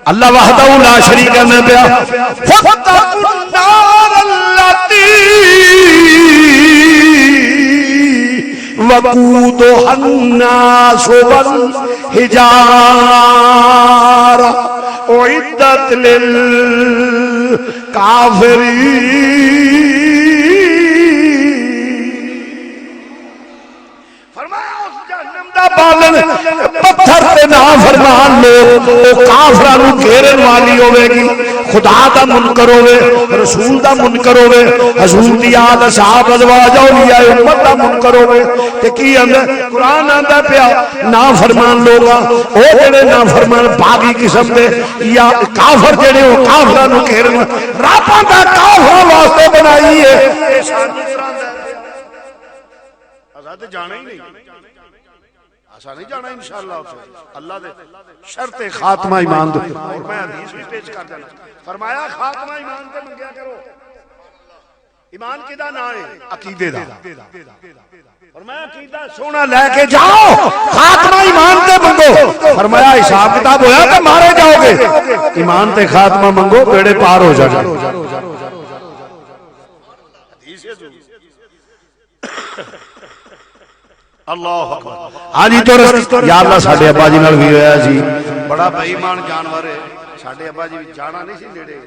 اللہ وحدہ لا شریک میں پیا فَاتَّقُوا النَّارَ الَّتِي وَقُودُهَا النَّاسُ وَالْحِجَارَةُ أُعِدَّتْ لِلْكَافِرِينَ بالن پتھر تے نافرمان لوگ کافراں نوں گھیرن والی ہوے گی خدا دا منکر ہوے رسول دا منکر ہوے حضور دی آل اصحاب ازواج اولیاء امت دا منکر ہوے تے کی آندا قرآن آندا پیا نافرمان لوگا او جڑے نافرمان باغی قسم دے یا کافر جڑے او کافراں نو گھیرن رب دا کافراں واسطے بنائی ہے آزاد جانا ہی نہیں ایسا نہیں جانا انشاءاللہ اللہ دے شرط خاتمہ ایمان دے اور میں حدیث بھی پیش کر دینا فرمایا خاتمہ ایمان دے منگیا کرو ایمان کدا نہ ہے عقیدے دا فرمایا عقیدہ سونا لے کے جاؤ خاتمہ ایمان دے منگو فرمایا حساب کتاب ہویا کہ مارے جاؤ گے ایمان تے خاتمہ منگو بیڑے پار ہو جانا اللہ اکبر ہاں جی تو یا اللہ ساڈے ابا جی نال بھی ہویا جی بڑا بے ایمان جانور ہے ساڈے ابا جی جانا نہیں سی نیڑے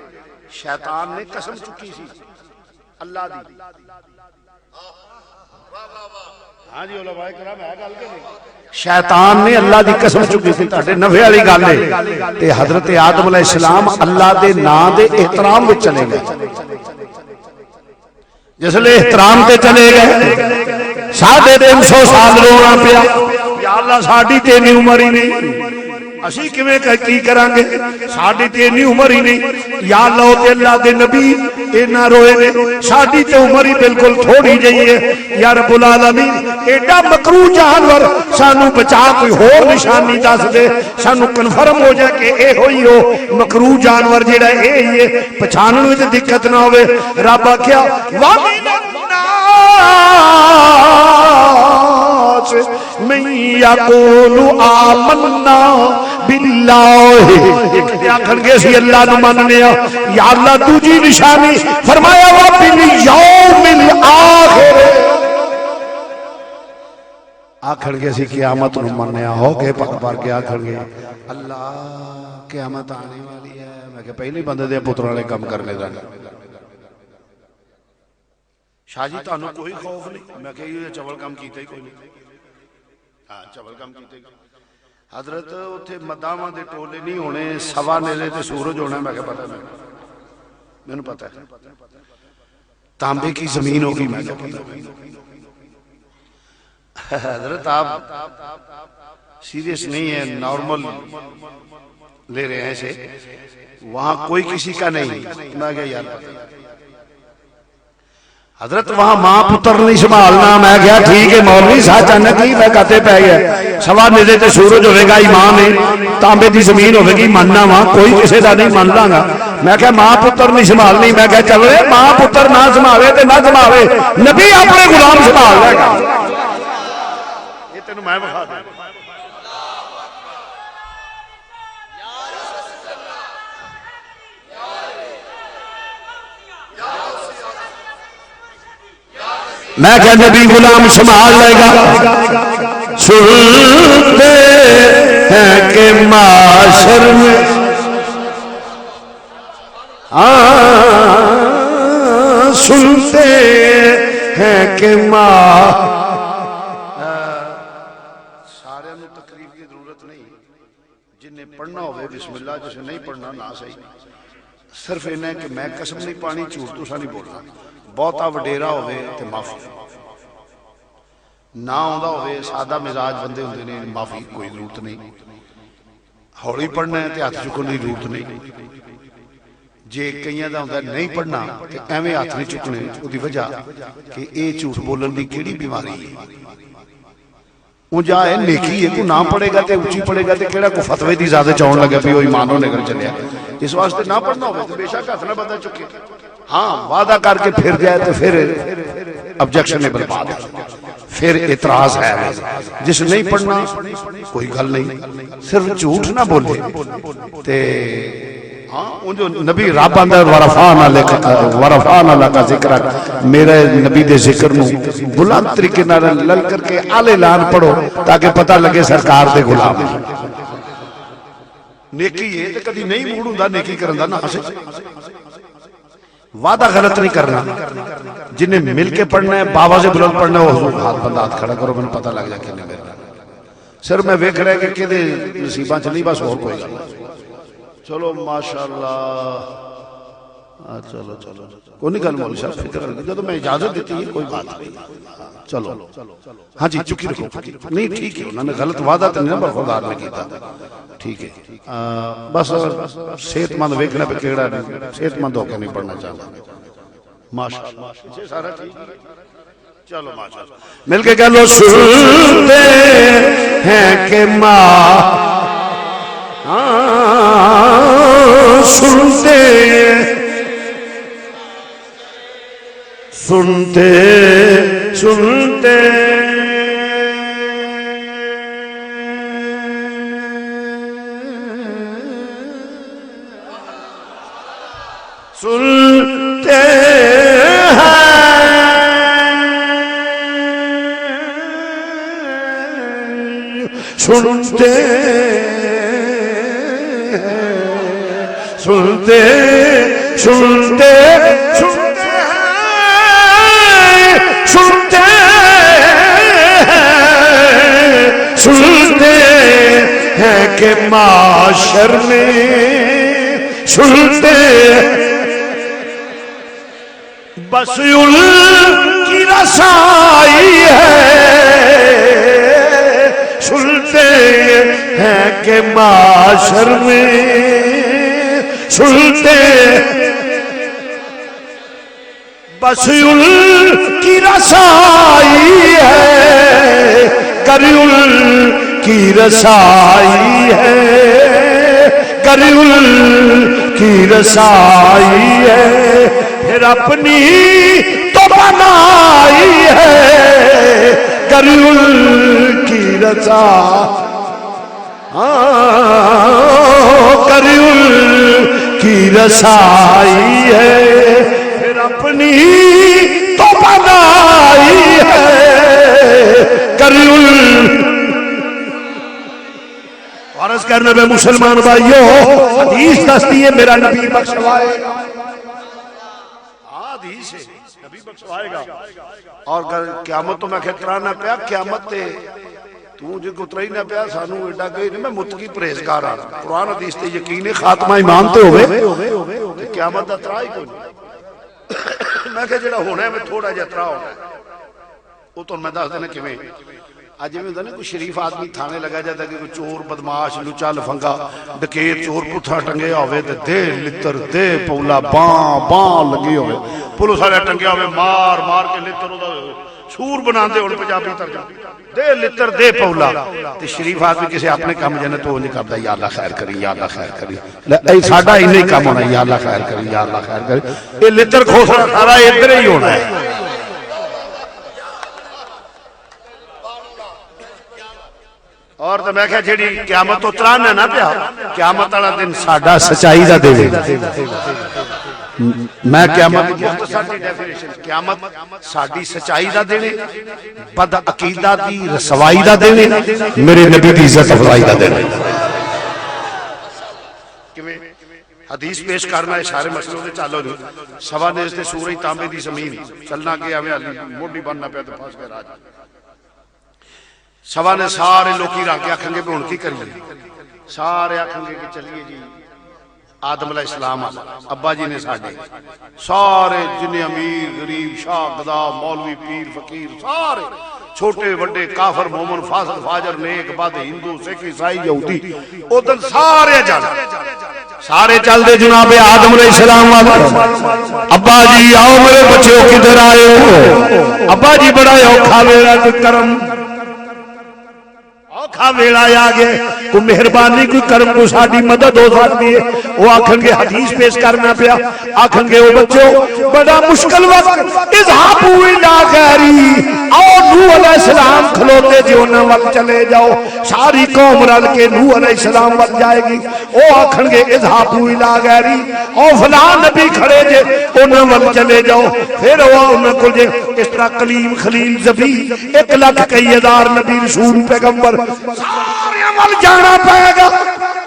شیطان نے قسم چکی سی اللہ دی ہاں جی علماء کرام ہے گل کہ نہیں شیطان نے اللہ دی قسم چکی سی تہاڈے نفع والی گل ہے تے حضرت آدم علیہ السلام اللہ دے نام دے احترام وچ چلے گئے جس لئے احترام تے چلے گئے 350 سال رونا پیا یا اللہ ساڈی تے نہیں عمر ہی نہیں اسی کیویں کی کران گے ساڈی تے نہیں عمر ہی نہیں یا اللہ تے اللہ دے نبی اینا روئے نے ساڈی تے عمر ہی بالکل تھوڑی جئی ہے یا رب العالمین ایڈا مکروہ جانور سانو بچا کوئی ہور نشانی دس دے سانو کنفرم ہو جائے کہ اے ہوئی ہو مکروہ جانور جیڑا اے ہی ہے پہچانن وچ دقت نہ ہوے رب آکھیا وَمِنَ النَّاسِ مَن يَقُولُ آمَنَّا بِاللَّهِ ایک تے آکھن گے سی اللہ نو مننے یا اللہ دوجی نشانی فرمایا وَبِالْيَوْمِ الْآخِرِ آکھن گے سی قیامت نو مننے ہو گے پکبار کے آکھن گے اللہ قیامت آنے والی ہے میں کہ پہلے بندے دے پتر والے کم کرنے دا شاہ جی تانوں کوئی خوف نہیں میں کہ یہ چول کم کیتا ہی کوئی نہیں ہاں چول کم کیتا ہی حضرت اتھے مداواں دے ٹولے نہیں ہونے سوا نیلے تے سورج ہونا میں کہ پتہ نہیں میں نے پتہ ہے تانبے کی زمین ہوگی میں کہ پتہ حضرت آپ سیریس نہیں ہے نارمل لے رہے ہیں سے وہاں کوئی کسی کا نہیں میں کہ یار حضرت وہاں ماں پتر نہیں سنبھالنا میں کہا ٹھیک ہے مولوی سچ نہیں میں کہتے پہ گیا سوا نیلے تے سورج ہوئے گا ایمان ہے تانبے دی زمین ہوئے گی ماننا وہاں کوئی کسی دا نہیں مان لاں گا میں کہا ماں پتر نہیں سنبھالنی میں کہا چل رہے ماں پتر نہ سنبھالے تے نہ سنبھالے نبی اپنے غلام سنبھال لے گا یہ تینوں میں بخا دوں میں کہ نبی غلام سنبھال لے گا سنتے ہیں کہ معاشر میں سنتے ہیں کہ سارے نو تقریب کی ضرورت نہیں جنہیں پڑھنا ہوئے بسم اللہ جسے نہیں پڑھنا نہ صحیح صرف انہیں ہے کہ میں قسم نہیں پانی جھوٹ تو سا نہیں بولنا بہتا وڈیرا ہوئے تے معافی نہ ہوندا ہوئے سادہ مزاج بندے ہوندے نے معافی کوئی ضرورت نہیں ہولی پڑھنا ہے تے ہاتھ چکن دی ضرورت نہیں جے کئیاں دا ہوندا نہیں پڑھنا تے ایویں ہاتھ نہیں چکنے اودی وجہ کہ اے جھوٹ بولن دی کیڑی بیماری ہے وہ جا ہے نیکی ہے کو نہ پڑھے گا تے اونچی پڑھے گا تے کیڑا کو فتوی دی زیادہ چاون لگا پی او ایمان ہونے کر چلیا اس واسطے نہ پڑھنا ہوئے تے بے شک ہاتھ نہ بندہ چکے ہاں وعدہ کر کے پھر جائے تو پھر ابجیکشنیبل بات ہے پھر اعتراض ہے جس نہیں پڑھنا کوئی گل نہیں صرف جھوٹ نہ بولے تے ہاں ان جو نبی رب اندر ورفعنا لک ذکرک میرے نبی دے ذکر نو بلند طریقے نال لل کر کے آل اعلان پڑھو تاکہ پتہ لگے سرکار دے غلام نیکی ہے تے کدی نہیں موڑ ہوندا نیکی کرن دا نہ وعدہ غلط نہیں کرنا جنہیں مل کے پڑھنا ہے باواز بلند پڑھنا ہے وہ ہاتھ بندہ ہاتھ کھڑا کرو میں پتہ لگ جائے کہ نہیں میرا سر میں ویکھ رہا ہے کہ کدے نصیباں چ نہیں بس اور کوئی گل چلو ماشاءاللہ چلو چلو کوئی نہیں گل مولوی صاحب فکر نہیں جب میں اجازت دیتی ہے کوئی بات نہیں چلو ہاں جی چکی رکھو نہیں ٹھیک ہے انہوں نے غلط وعدہ تو نہیں برخوردار نے کیتا ٹھیک ہے بس صحت مند ویکھنا پہ کیڑا نہیں صحت مند ہو کے نہیں پڑھنا چاہتا ماشاءاللہ سارا ٹھیک چلو ماشاءاللہ مل کے کہہ لو سنتے ہیں کہ ماں سنتے سنتے سنتے سنتے سنتے سنتے سنتے سنتے سنتے سنتے ہیں کہ معاشر میں سنتے بس ان کی رسائی ہے سنتے ہیں کہ معاشر میں سنتے بس ان کی رسائی ہے کر ان کی رسائی ہے کر ان کی رسائی ہے پھر اپنی تو بنائی ہے کر ان کی رسائی کر ان کی رسائی ہے پھر اپنی تو بنائی ہے کر عرض کرنے میں مسلمان بھائیو حدیث دستی ہے میرا نبی بخشوائے گا حدیث ہے نبی بخشوائے گا اور قیامت تو میں کہترانا پیا قیامت تے تو جے کو ترہی نہ پیا سانو ایڈا گئی نہیں میں متقی پرہیزگار آ قرآن حدیث تے یقین خاتمہ ایمان تے ہوئے قیامت دا ترائی کوئی نہیں میں کہ جڑا ہونا ہے میں تھوڑا جا ترا ہونا ہے وہ تو میں دس دینا کیویں آج میں ہوتا نہیں کوئی شریف آدمی تھانے لگا جاتا کہ کوئی چور بدماش لچا لفنگا ڈکیت چور پتھا ٹنگیا ہوئے دے لتر دے پولا بان لگی ہوئے پولیس والے ٹنگیا ہوئے مار کے لتر سور بنا دے ان پنجابی ترجمہ دے لتر دے پولا تے شریف آدمی کسی اپنے کام جانے تو وہ نہیں کرتا یا اللہ خیر کری یا اللہ خیر کری اے ساڈا ہی نہیں کام ہونا یا اللہ خیر کری یا اللہ خیر کری یہ لتر کھوسا سارا ادھر ہی ہونا ہے اور تو میں کہا جیڑی قیامت تو تران ہے نا پیا قیامت والا دن ساڈا سچائی دا دے میں قیامت قیامت ساڈی سچائی دا دینے بد عقیدہ دی رسوائی دا دینے میرے نبی دی عزت افضائی دا دینے حدیث پیش کرنا ہے سارے مسئلوں دے چالو نہیں سوا نیزتے سورہ تانبے دی زمین چلنا گیا ہمیں علی موڈی بننا پیا تو پاس کے راج سوا نے سارے لوکی رہ کے آکھیں گے بھی ان کی کریے سارے آکھیں گے کہ چلیے جی آدم علیہ السلام ابا جی نے ساڑھے سارے جن امیر غریب شاہ گدا مولوی پیر فقیر سارے چھوٹے وڈے کافر مومن فاسد فاجر نیک بد ہندو سکھ عیسائی یہودی ادھر سارے چل دے جناب آدم علیہ السلام والا ابا جی آؤ میرے بچوں کدھر آئے ہو ابا جی بڑا اوکھا ویلا کرم اوکھا ویلا آ گیا کوئی مہربانی کوئی کرم کو ساڈی مدد ہو سکتی ہے وہ آکھیں گے حدیث پیش کرنا پیا آکھیں گے وہ بچوں بڑا مشکل وقت اذهبوا الى غیری آؤ نوح علیہ السلام کھلوتے جی انہاں وقت چلے جاؤ ساری قوم رل کے نوح علیہ السلام وقت جائے گی وہ آکھیں گے اذهبوا الى غیری او فلاں نبی کھڑے جے انہاں وقت چلے جاؤ پھر وہ انہاں کو جے اس طرح کلیم خلیل زبی 1,00,000 نبی رسول پیغمبر سارے عمل جانا پائے گا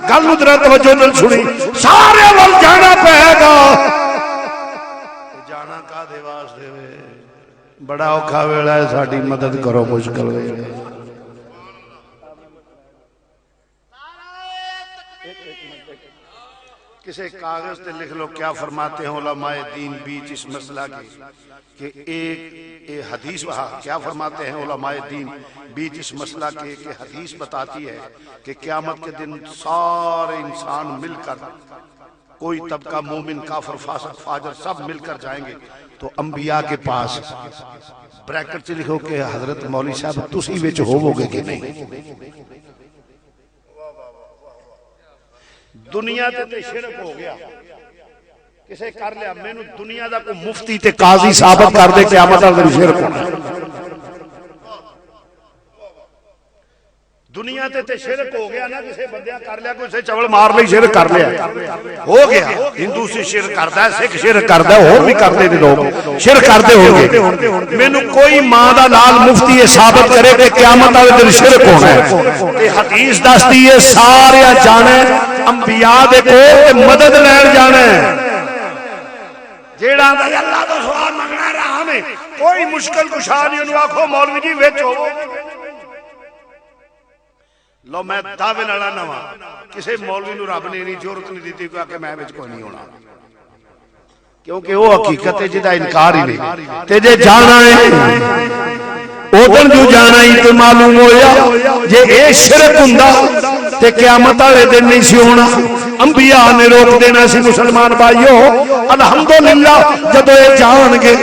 گل ادھر توجہ نال سنی سارے عمل جانا پائے گا جانا کا دے واسطے بڑا اوکھا ویلا ہے ساڈی مدد کرو مشکل ویلے کسی کاغذ تے لکھ لو کیا فرماتے ہیں علماء دین بیچ اس مسئلہ کے کہ ایک حدیث کیا فرماتے ہیں علماء دین بیچ اس مسئلہ کے کہ حدیث بتاتی ہے کہ قیامت کے دن سارے انسان مل کر کوئی طبقہ مومن کافر فاسق فاجر سب مل کر جائیں گے تو انبیاء کے پاس بریکٹ سے لکھو کہ حضرت مولوی صاحب تسی وچ ہوو گے کہ نہیں. دنیا تے شرک ہو گیا کسے کر لیا مینوں دنیا دا کوئی مفتی تے قاضی ثابت کر دے قیامت والے دن شرک ہونا. دنیا تے شرک ہو گیا نا کسے بندیاں کر لیا کوئی سے چول مار لئی شرک کر لیا ہو گیا. ہندو سے شرک کردا ہے سکھ شرک کردا ہے اور بھی کردے نے لوگ شرک کردے ہوں گے. مینوں کوئی ماں دا لال مفتی یہ ثابت کرے کہ قیامت والے دن شرک ہونا ہے تے حدیث دستی ہے سارے جانے انبیاء دے کول مدد لین جانا ہے. جیڑا اللہ تو سوال منگنا رہا میں کوئی مشکل کشا نہیں انہوں آکھو مولوی جی وچ ہو لو میں دعوے لڑا نوا کسے مولوی نو رب نے نہیں جرت نہیں دیتی کہ میں وچ کوئی نہیں ہونا کیونکہ وہ حقیقت ہے جدا انکار ہی نہیں تے جے جانا ہے اودن جو جانا ہی تو معلوم ہویا جے اے شرک ہوندا تے قیامت والے دن نہیں سی ہونا. انبیاء نے روک دینا سی. مسلمان بھائیو الحمدللہ جب اے جان گے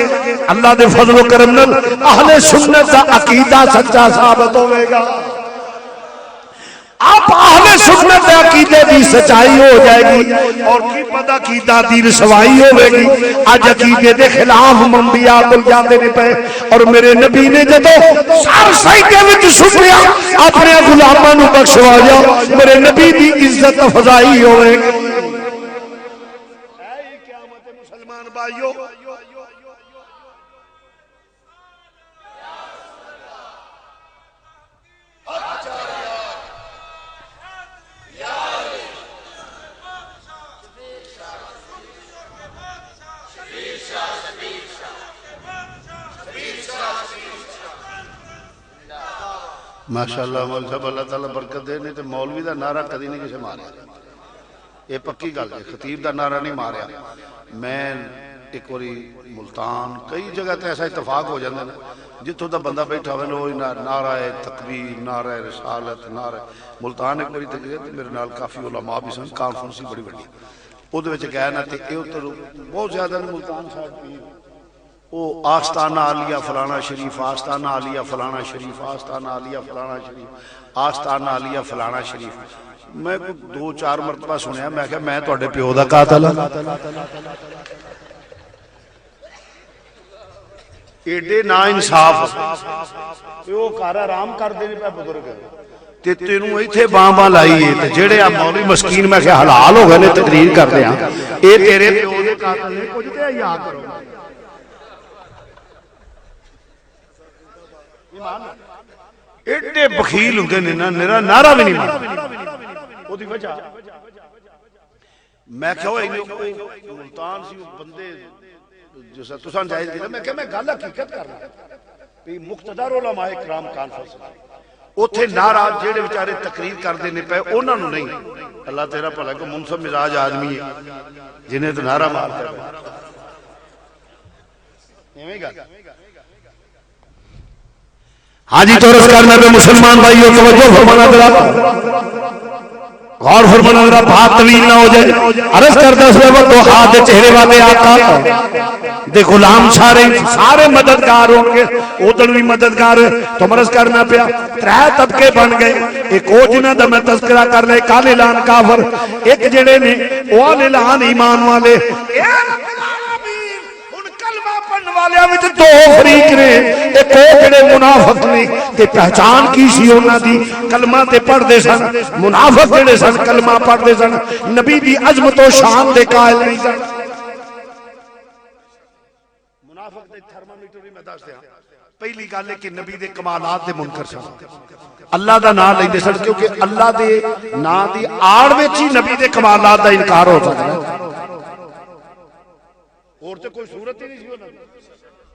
اللہ دے فضل و کرم نال اہل سنت دا عقیدہ سچا ثابت ہوے گا. آپ اہل سنت دے عقیدے دی سچائی ہو جائے گی اور کی پتہ عقیدہ دی رسوائی ہوے گی. اج عقیدے دے خلاف انبیاء کول جاندے نے پے اور میرے نبی نے جدوں سر سجدے وچ سٹیا اپنے غلاماں نو بخشوایا میرے نبی دی عزت افزائی ہوے گی. اے قیامت مسلمان بھائیو ماشاءاللہ مولوی صاحب اللہ تعالیٰ برکت دے. نہیں تو مولوی دا نعرہ کدی نہیں کسے ماریا یہ پکی گل ہے. خطیب دا نعرہ نہیں ماریا. میں ایک باری ملتان کئی جگہ تے ایسا اتفاق ہو جاتا ہے جتوں دا بندہ بیٹھا ہوئے وہ نعرہ تکبیر نعرہ رسالت نعرہ ملتان ایک باری تقریر میرے نال کافی علماء بھی سن کانفرنس بڑی بڑی وہ گیا نا بہت زیادہ ملتان صاحب وہ آستانہ عالیہ فلانا شریف آستانہ عالیہ فلانا شریف آستانہ عالیہ فلانا شریف آستانہ عالیہ فلانا شریف. میں دو چار مرتبہ سنیا میں کہا میں توڑے پیو دا قاتل ایڈے نا انصاف پیو کار آرام کر دینے پہ بزرگ تے تینوں ایتھے باں لائیے تے جڑے آپ مولوی مسکین میں کہ حلال ہو گئے نے تقریر کر دیا اے تیرے پیو دے قاتل نے کچھ تے یاد کرو. ایڈے بخیل ہوندے نے نا میرا نعرہ بھی نہیں مارا او دی وجہ میں کہو ملتان سی بندے جیسا تساں جائز کیتا میں کہ میں گل حقیقت کر رہا کہ مقتدر علماء کرام کانفرنس اوتھے نعرہ جڑے بیچارے تقریر کردے نے پے انہاں نوں نہیں. اللہ تیرا بھلا کو منصف مزاج آدمی ہے جنہیں تو نعرہ مارتا ہے ایویں گل. ہاں جی تو رس کرنا پہ مسلمان بھائیوں توجہ فرمانا ذرا غور فرمانا ذرا بات طویل نہ ہو جائے. عرض کرتا اس وقت تو ہاتھ چہرے والے آقا دے غلام سارے مددگار ہوں گے ادھر بھی مددگار تو عرض کرنا پیا ترے طبقے بن گئے. ایک او جنہ دا میں تذکرہ کر لے کال اعلان کافر ایک جڑے نے اوال اعلان ایمان والے والیاں وچ دو فریق نے ایک او جڑے منافق نے تے پہچان کی سی انہاں دی کلمہ تے پڑھ دے سن. منافق جڑے سن کلمہ پڑھ دے سن نبی دی عظمت و شان دے قائل نہیں سن. منافق دے تھرمامیٹر بھی میں دس دیاں پہلی گل ہے کہ نبی دے کمالات دے منکر سن. اللہ دا نام لیندے سن کیونکہ اللہ دے نام دی آڑ وچ ہی نبی دے کمالات دا انکار ہو سکدا ہے. اور تو کوئی صورت ہی نہیں سی ہونا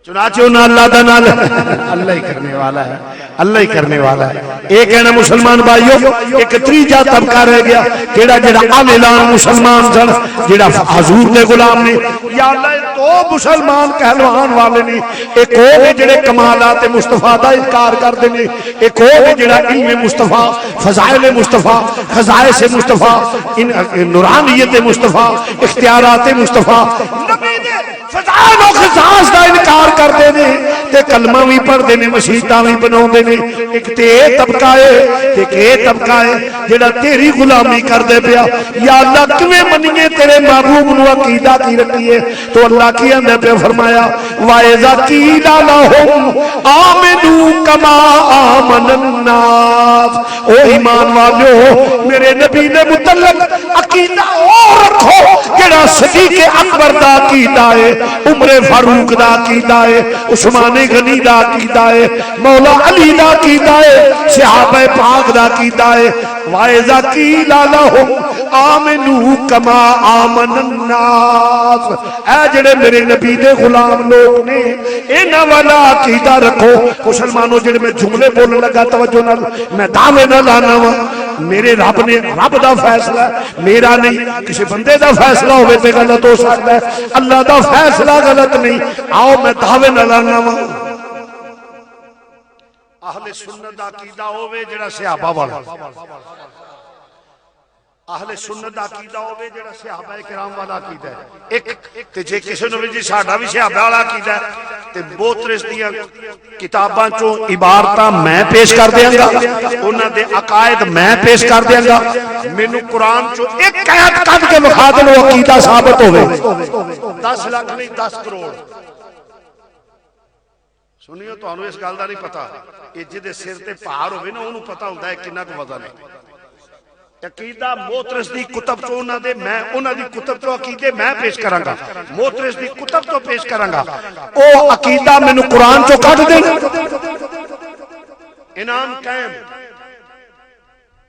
چنانچہ انہاں اللہ دا نال اللہ ہی کرنے والا ہے اللہ ہی کرنے والا ہے ایک ہے نا مسلمان بھائیو ایک تریجا طبقہ رہ گیا جڑا اعلان مسلمان سن جڑا حضور دے غلام نے یا اللہ تو مسلمان کہلوان والے نہیں ایک وہ نے جڑے کمالات مصطفیٰ دا انکار کر دے نے ایک وہ نے جڑا علم مصطفیٰ فضائل مصطفیٰ خصائص مصطفیٰ نورانیت مصطفیٰ اختیارات مصطفیٰ نبی دے فضائل و خصائص دا انکار کر دے نے تے کلمہ بھی پڑھ دے نے مسیتاں بھی بناون دے نے ایک تے طبقہ ہے تے کہ طبقہ ہے جڑا تیری غلامی کر دے پیا یا اللہ کیویں منیے تیرے محبوب نو عقیدہ کی رکھیے تو اللہ کی اندر پہ فرمایا وَإِذَا قِيلَ لَهُمْ آمِنُوا كَمَا آمَنَ النَّاسُ او ایمان والو میرے نبی نے متعلق عقیدہ اور رکھو جڑا صدیق اکبر دا عقیدہ ہے عمر فاروق دا عقیدہ ہے عثمان غنی دا عقیدہ ہے مولا علی دا عقیدہ ہے صحابہ پاک دا عقیدہ ہے وَإِذَا قِيلَ لَهُمْ آمِنُوا كَمَا آمَنَ النَّاسُ اے جڑے میرے نبی دے غلام لوگ نے انہاں والا عقیدہ رکھو مسلمانوں جڑے میں جملے بولنے لگا توجہ نال میں دعوے نہ لانا وا میرے رب نے رب دا فیصلہ میرا نہیں کسی بندے دا فیصلہ ہوئے تے غلط ہو سکتا ہے اللہ دا فیصلہ غلط نہیں آؤ میں دعوے نہ لانا وا اہل سنت دا عقیدہ ہوئے جڑا صحابہ والا اہل سنت دا عقیدہ ہوئے جڑا صحابہ کرام والا عقیدہ ہے ایک تے جے کسی نو بھی ساڈا بھی صحابہ والا عقیدہ ہے تے بوترس دیاں کتاباں چوں عبارتاں میں پیش کر دیاں گا انہاں دے عقائد میں پیش کر دیاں گا مینوں قرآن چوں ایک آیت کڈ کے دکھا دے وہ عقیدہ ثابت ہوے 10 لاکھ نہیں 10 کروڑ سنیو تانوں اس گل دا نہیں پتہ اے جدے سر تے پہاڑ ہوے نا اونوں پتہ ہوندا ہے کنا کو وزن ہے عقیدہ موترس دی کتب چوں انہاں دے میں انہاں دی کتب چوں عقیدے میں پیش کراں گا موترس دی کتب چوں پیش کراں گا او عقیدہ مینوں قرآن چوں کڈ دے انعام قائم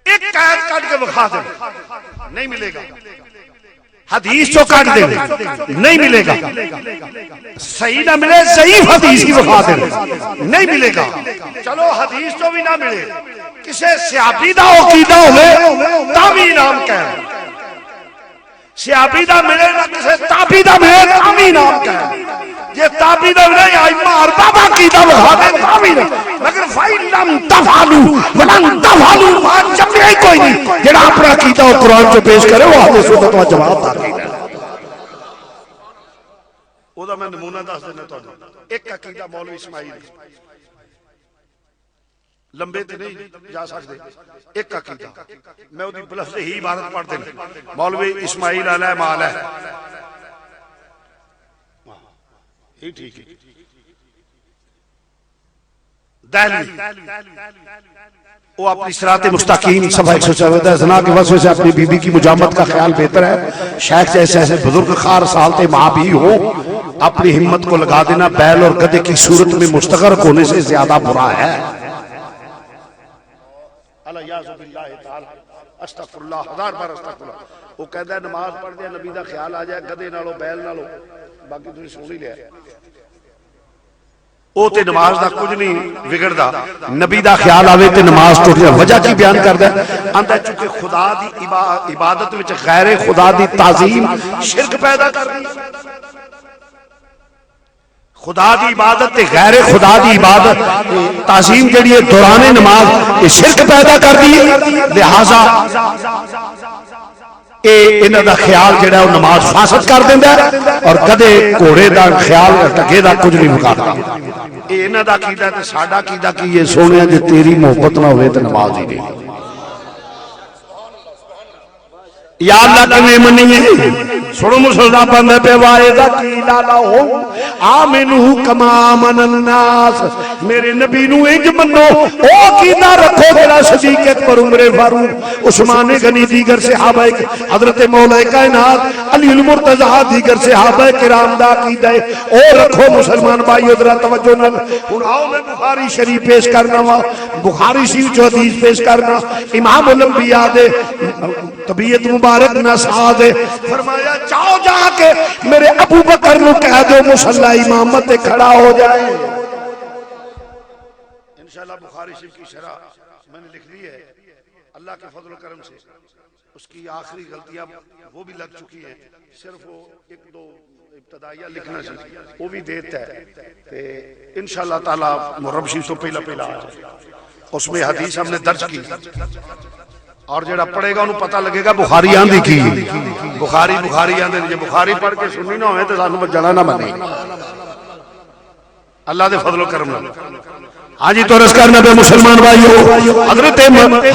ایک آیت کڈ کے بخا دے نہیں ملے گا حدیث چو کٹ دے نہیں ملے گا صحیح نہ ملے ضعیف حدیث کی بخا دے نہیں ملے گا چلو حدیث تو بھی نہ ملے کسے صحابی دا عقیدہ ہوئے تابعی نام کہے صحابی دا ملے نہ کسے تابعی دا ملے تابعی نام کہے یہ تابعی دا ملے ائمہ اربعہ دا عقیدہ بخا دے تابعی نام مگر فَإِن لَمْ تَفْعَلُوا وَلَن تَفْعَلُوا وَان جمعی کوئی نہیں جڑا اپنا عقیدہ اور قرآن جو پیش کرے وہ حدیث سنت و جماعت دا عقیدہ او دا میں نمونہ دس دینا تو ایک عقیدہ مولوی اسماعیل لمبے تے نہیں جا سکتے ایک عقیدہ میں وہ دی بلفظ ہی عبارت پڑھ دینا مولوی اسماعیل علیہ مال ہے ہی ٹھیک ہے دہلی وہ اپنی صراط مستقیم صفحہ 114 زنا کے وصف سے اپنی بیوی کی مجامت کا خیال بہتر ہے شیخ جیسے ایسے بزرگ خار سالتے ماں بھی ہو اپنی ہمت کو لگا دینا بیل اور گدے کی صورت میں مستغرق ہونے سے زیادہ برا ہے استغفر اللہ 1000 بار استغفر اللہ وہ کہتا ہے نماز پڑھ دیا نبی دا خیال آ جائے گدے نالو بیل نالو باقی تسی سن ہی لیا او تے نماز دا کچھ نہیں بگڑدا نبی دا خیال آوے تے نماز ٹوٹ جائے وجہ کی بیان کردا ہے آندا چونکہ خدا دی عبادت وچ غیر خدا دی تعظیم شرک پیدا کر دی خدا دی عبادت تے غیر خدا دی عبادت تعظیم جڑی ہے دوران نماز یہ شرک پیدا کر دی لہذا انہاں دا خیال جڑا وہ نماز فاسد کر دیندا ہے اور کدے گھوڑے دا خیال ٹگے دا کچھ نہیں مکاردا اے انہاں دا عقیدہ تے ساڈا عقیدہ کی یہ سونیا جے تیری محبت نہ ہوئے تے نماز ہی نہیں یا اللہ کیویں منیے سنو مسلمان بندے پہ وائدہ قیلا لہم آمنوا کما آمن الناس میرے نبی نو انج منو او عقیدہ رکھو جڑا صدیق اکبر عمر فاروق عثمان غنی دیگر صحابہ حضرت مولا کائنات علی المرتضی دیگر صحابہ کرام دا عقیدہ ہے او رکھو مسلمان بھائی ذرا توجہ نال ہن آؤ میں بخاری شریف پیش کرنا وا بخاری شریف جو حدیث پیش کرنا امام الانبیاء دے طبیعت مبارک نہ سعاد فرمایا چاہو جا کے میرے ابو بکر نو کہہ دو مصلی امامت کھڑا ہو جائے. انشاءاللہ بخاری شریف کی شرح میں نے لکھ لی ہے اللہ کے فضل و کرم سے. اس کی آخری غلطیاں وہ بھی لگ چکی ہیں, صرف وہ ایک دو ابتدائیہ لکھنا چاہیے وہ بھی دیتا ہے. انشاءاللہ تعالی محرم شریف تو پہلا آ جائے. اس میں حدیث ہم نے درج کی اور جڑا پڑھے گا انہوں پتہ لگے گا بخاری آندھی کی بخاری آندھی. جی بخاری پڑھ کے سننی نہ ہوئے تو سانوں جانا نہ بنے اللہ دے فضل و کرم. ہاں جی تو رس کرنا پہ مسلمان بھائیو حضرت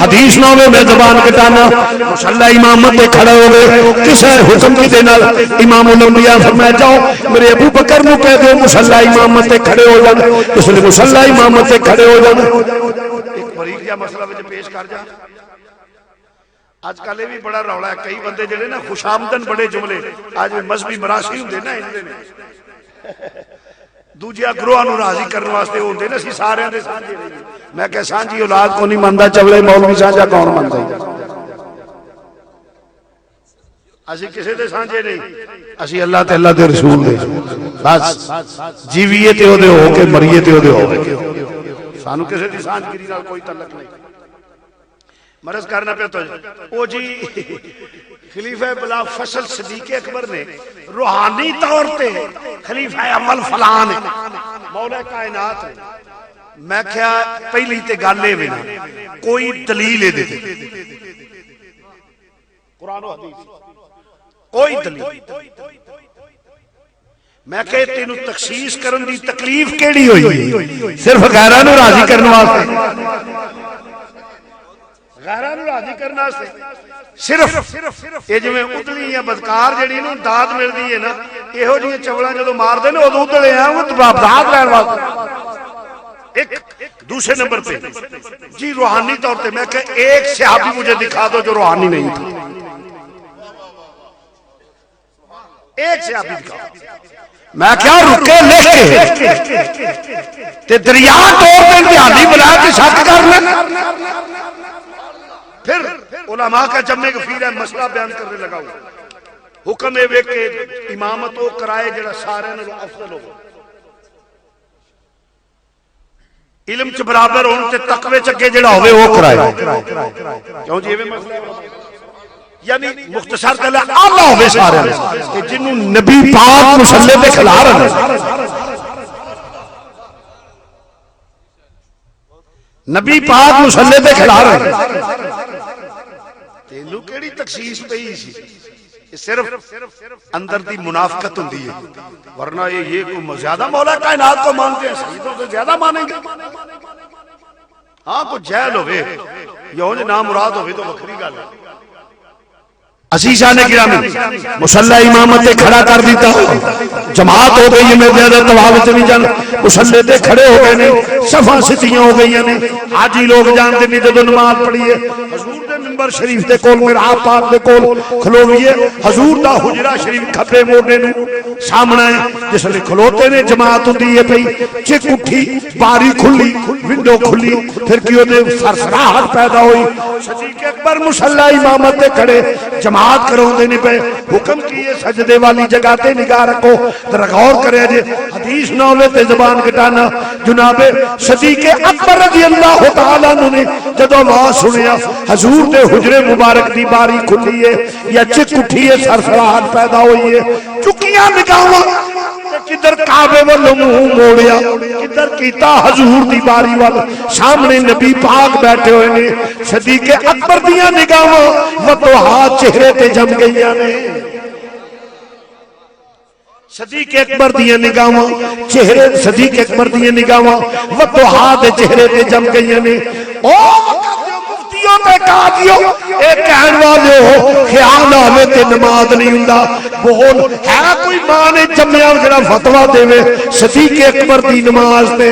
حدیث نہ ہوئے میں زبان کٹانا مصلی امامت پہ کھڑے ہو گئے. کسے حکم کی دینا امام الانبیاء فرمایا جاؤ میرے ابو بکر نو کہہ دو مصلی امامت پہ کھڑے ہو جانا. اس نے مصلی امامت پہ کھڑے ہو جانا. ایک بریک جا مسئلہ وچ پیش کر جا. آج کل یہ بھی بڑا رولا ہے, کئی بندے جڑے نا خوشامدن بڑے جملے آج مذہبی مراسی ہوندے نا اندے نے دوجیا گروہ نو راضی کرنے واسطے ہوندے نا سی سارے دے سانجے رہی. میں کہ سانجی اولاد کو نہیں مندا چولے مولوی سانجا کون مندا ہے. اسی کسے دے سانجے نہیں, اسی اللہ تے اللہ دے رسول دے بس. جیویے تے او دے ہو کے مریے تے او دے ہو کے سانو کسے دی سانجگیری نال کوئی تعلق نہیں. مرض کرنا پہ تو او جی خلیفہ بلا فصل صدیق اکبر نے روحانی طور پہ خلیفہ اول فلان مولا کائنات ہے. میں کیا پہلی تے گالے میں کوئی دلیل دے دے قرآن و حدیث کوئی دلیل. میں کہ تینوں تخصیص کرن دی تکلیف کیڑی ہوئی صرف غیراں نو راضی کرنے واسطے غیراں نو راضی کرنا سے صرف یہ جو ادلی یا بدکار جڑی نو داد ملدی ہے نا یہو جی چوڑا جدو مار دے نا ادو ادلے ہیں وہ داد لین واسطے. ایک دوسرے نمبر پہ جی روحانی طور پہ میں کہ ایک صحابی مجھے دکھا دو جو روحانی نہیں تھا. ایک صحابی دکھا میں کیا رکے لکھ کے دریا توڑ دے دھیانی بلا کے شک کر لیں. پھر علماء کا جمع غفیر ہے مسئلہ بیان کرنے لگا ہوا. حکم ہے کہ امامت وہ کرائے جڑا سارے نے افضل ہو علم چ برابر ہونے تے تقوی چ اگے جڑا ہوے وہ کرائے. کیوں جی ایویں مسئلہ یعنی مختصر گل اعلی ہوے سارے کہ جنوں نبی پاک مصلی تے کھلا رہے نبی پاک مصلی تے کھلا رہے تینوں کیڑی تخصیص پئی سی. صرف اندر دی منافقت ہوندی ہے ورنہ یہ کوئی زیادہ مولا کائنات کو مانتے ہیں سیدوں سے زیادہ مانیں گے. ہاں کوئی جہل ہوئے یا انج نام مراد ہوئے تو وکھری گل ہے. عزیزان گرامی مصلی امامت کھڑا کر دیتا جماعت ہو گئی ہے. میں زیادہ طوالت نہیں جانا مصلی تے کھڑے ہو گئے نے صفاں ستیاں ہو گئی نے. حاجی لوگ جانتے نہیں جدو نماز پڑھی ہے حضور دے منبر شریف دے کول محراب پاک دے کول کھلوئیے. حضور دا حجرہ شریف کھبے موڑنے نو سامنا ہے جس لئے کھلوتے نے جماعت ہوندی ہے پئی چک اٹھی باری کھلی ونڈو کھلی پھر کیوں دے سرسراہٹ پیدا ہوئی. صدیق اکبر مصلی امامت کھڑے جماعت کروں دینے پہ حکم کیے سجدے والی جگہ تے نگاہ رکھو. ذرا غور کرے جے حدیث نہ ہوئے تے زبان کٹانا. جناب صدیق اکبر رضی اللہ تعالیٰ نے جدو آواز سنیا حضور دے حجرے مبارک دی باری کھلی ہے یا چک اٹھی ہے سرسراہٹ پیدا ہوئی ہے چکیاں نگاہاں کدھر کعبے والوں منہ موڑیا کدھر کیتا حضور دی باری وال سامنے نبی پاک بیٹھے ہوئے نے. صدیق اکبر دیاں نگاہاں وطوہات چہرے تے جم گئیاں نے. صدیق اکبر دیاں نگاہاں چہرے صدیق اکبر دیاں نگاہاں وطوہات چہرے تے جم گئیاں نے. او مفتیوں تے قاضیوں اے کہن والے ہو خیال آوے تے نماز نہیں ہوندا بول ہے کوئی ماں نے جمیا جڑا فتوی دے صدیق اکبر دی نماز تے.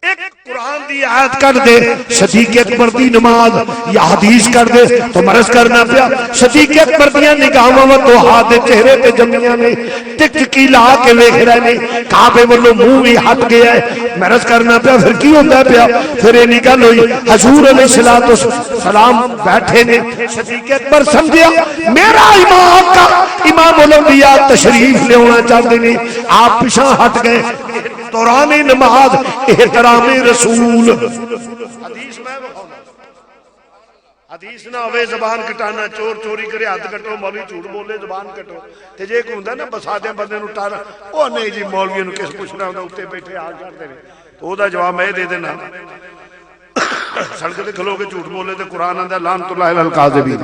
ایک قرآن دی آیت کر دے صدیق اکبر دی نماز یا حدیث کر دے تو مرض کرنا پیا صدیق اکبر دیا نگاہاں و تو ہاتھ چہرے تے جمیاں نے ٹک ٹکی لا کے ویکھ رہے نے کعبے والوں منہ بھی ہٹ گیا ہے مرض کرنا پیا پھر کی ہوتا ہے پیا پھر یہ نکل ہوئی حضور علیہ السلام بیٹھے نے صدیق اکبر سمجھیا میرا امام کا امام الانبیاء تشریف لے ہونا چاہتے نے آپ پیچھے ہٹ گئے دوران نماز احترام رسول حدیث میں حدیث نہ ہوئے زبان کٹانا چور چوری کرے ہاتھ کٹو مولوی جھوٹ بولے زبان کٹو تے جے کوئی ہوندا نا بسا دے بندے نوں ٹارا او نہیں جی مولوی نوں کس پوچھنا ہوندا اوتے بیٹھے آ کردے نے تو او دا جواب میں دے دینا سڑک تے کھلو کے جھوٹ بولے تے قرآن آندا لعنت اللہ علی الکاذبین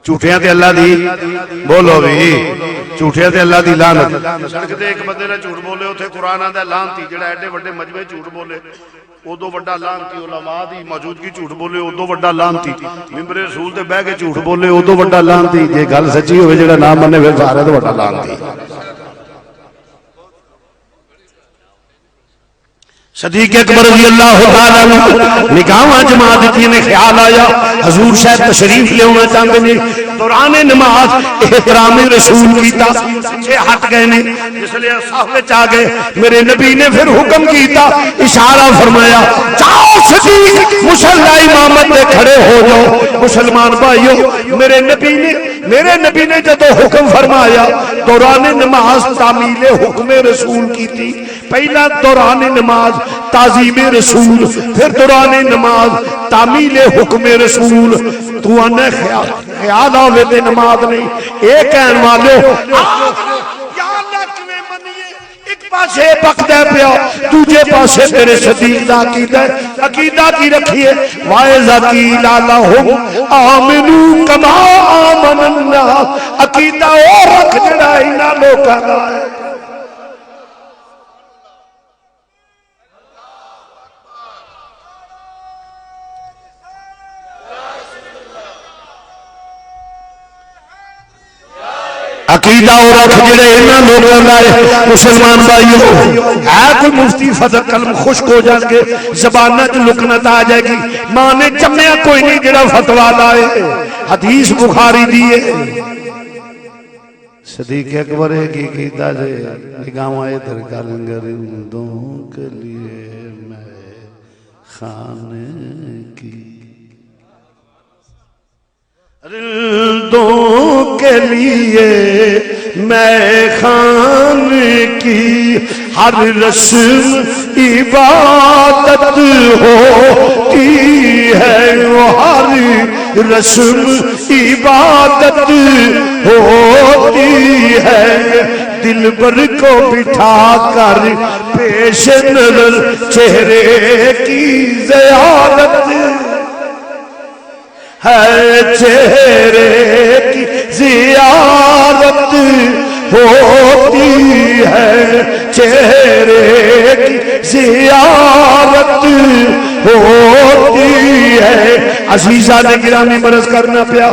جھوٹیاں تے اللہ دی بولو بھی جھوٹیاں تے اللہ دی لعنت سڑک تے ایک بندے نے جھوٹ بولے اوتھے قرآن آندا لعنتی جڑا ایڈے بڑے مجمع جھوٹ بولے ادو وڈا لعنتی علماء دی موجودگی جھوٹ بولے ادو وڈا لعنتی ممبر رسول تے بیٹھ کے جھوٹ بولے ادو وڈا لعنتی جے گل سچی ہوے جڑا نہ منے پھر سارے تو وڈا لعنتی صدیق اکبر رضی اللہ تعالیٰ عنہ نگاہاں جما دیتی نے خیال آیا حضور شاید تشریف لے ہونا چاہتے نے دوران نماز احترام رسول کیتا پیچھے ہٹ گئے نے جس لئے صحابے چاہ گئے میرے نبی نے پھر حکم کیتا اشارہ فرمایا جاؤ صدیق مصلی امامت میں کھڑے ہو جاؤ مسلمان بھائیو میرے نبی نے جدو حکم فرمایا دوران نماز تعمیل حکم رسول کی تھی پہلا دوران نماز تعظیم رسول پھر دوران نماز تعمیل حکم رسول تو انہیں خیال آوے دے نماز نہیں ایک کہن والے یا اللہ کمیں منیے ایک پاسے پکدے پیا دوجے پاسے تیرے صدیق دا عقیدہ کی رکھیے وَإِذَا قِيلَ لَهُمْ آمِنُوا كَمَا آمَنَ النَّاسُ عقیدہ اور رکھ جڑا انہاں لوکاں دا ہے عقیدہ اور رکھ جڑے انہاں لوگوں لائے مسلمان بھائیو ہے کوئی مفتی فضل قلم خشک ہو جان کے زبانہ جو لکنت آ جائے گی ماں نے جمعہ کوئی نہیں جڑا فتویٰ لائے حدیث بخاری دیئے صدیق اکبر کی کیتا جے نگاہاں ادھر کلنگرندوں کے لیے میں خانے کی رندوں کے لیے میں خان کی ہر رسم عبادت ہوتی ہے ہر رسم عبادت ہوتی ہے دل بر کو بٹھا کر پیش نظر چہرے کی زیارت ہے چہرے کی زیارت ہوتی ہے چہرے کی زیارت ہوتی ہے عزیزہ نے گرامی مرض کرنا پیا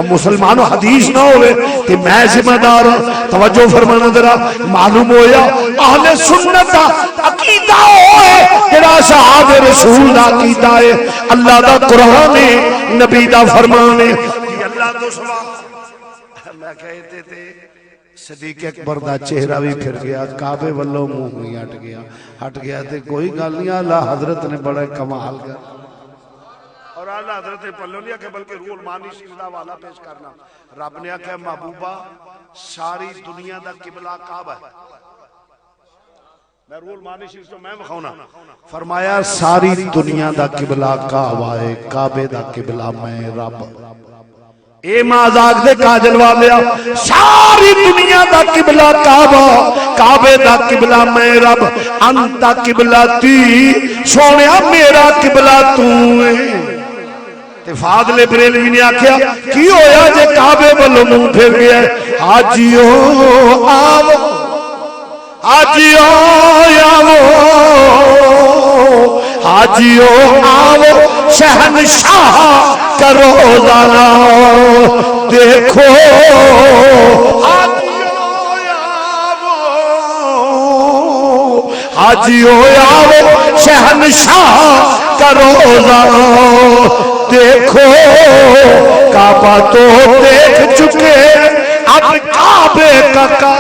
مسلمانوں حدیث نہ ہوئے کہ میں ذمہ دار ہوں توجہ فرمانا ذرا معلوم ہویا اہل سنت عقیدہ ہوئے جڑا صحابہ رسول دا عقیدہ ہے اللہ دا قرآن ہے نبی دا فرمان ہے اللہ تو سوا میں کہتے تھے صدیق اکبر دا چہرہ بھی پھر گیا کعبے والوں منہ بھی ہٹ گیا تے کوئی گل نہیں اللہ حضرت نے بڑا کمال کر اور اللہ حضرت نے پلو نہیں کہ بلکہ روح المانی سجدہ والا پیش کرنا رب نے کہا محبوبہ ساری دنیا دا قبلہ کعبہ ہے میں روح المانی سجدہ میں مخونا فرمایا ساری دنیا دا قبلہ کعبہ ہے کعبے دا قبلہ میں رب اے مازاق دے کاجل والیا ساری دنیا دا قبلہ کعبہ کعبے دا قبلہ میں رب انتا قبلہ تی سونیا میرا قبلہ تو ہے فاضل بریلوی نے آکھیا کی ہویا جے کعبے والوں منہ پھر گیا ہے آجیو آو آجیو آو آجیو آو شہنشاہ کرو ذرا دیکھو آجیو آو شہنشاہ کا روزہ دیکھو کعبہ تو دیکھ چکے اب کعبے کا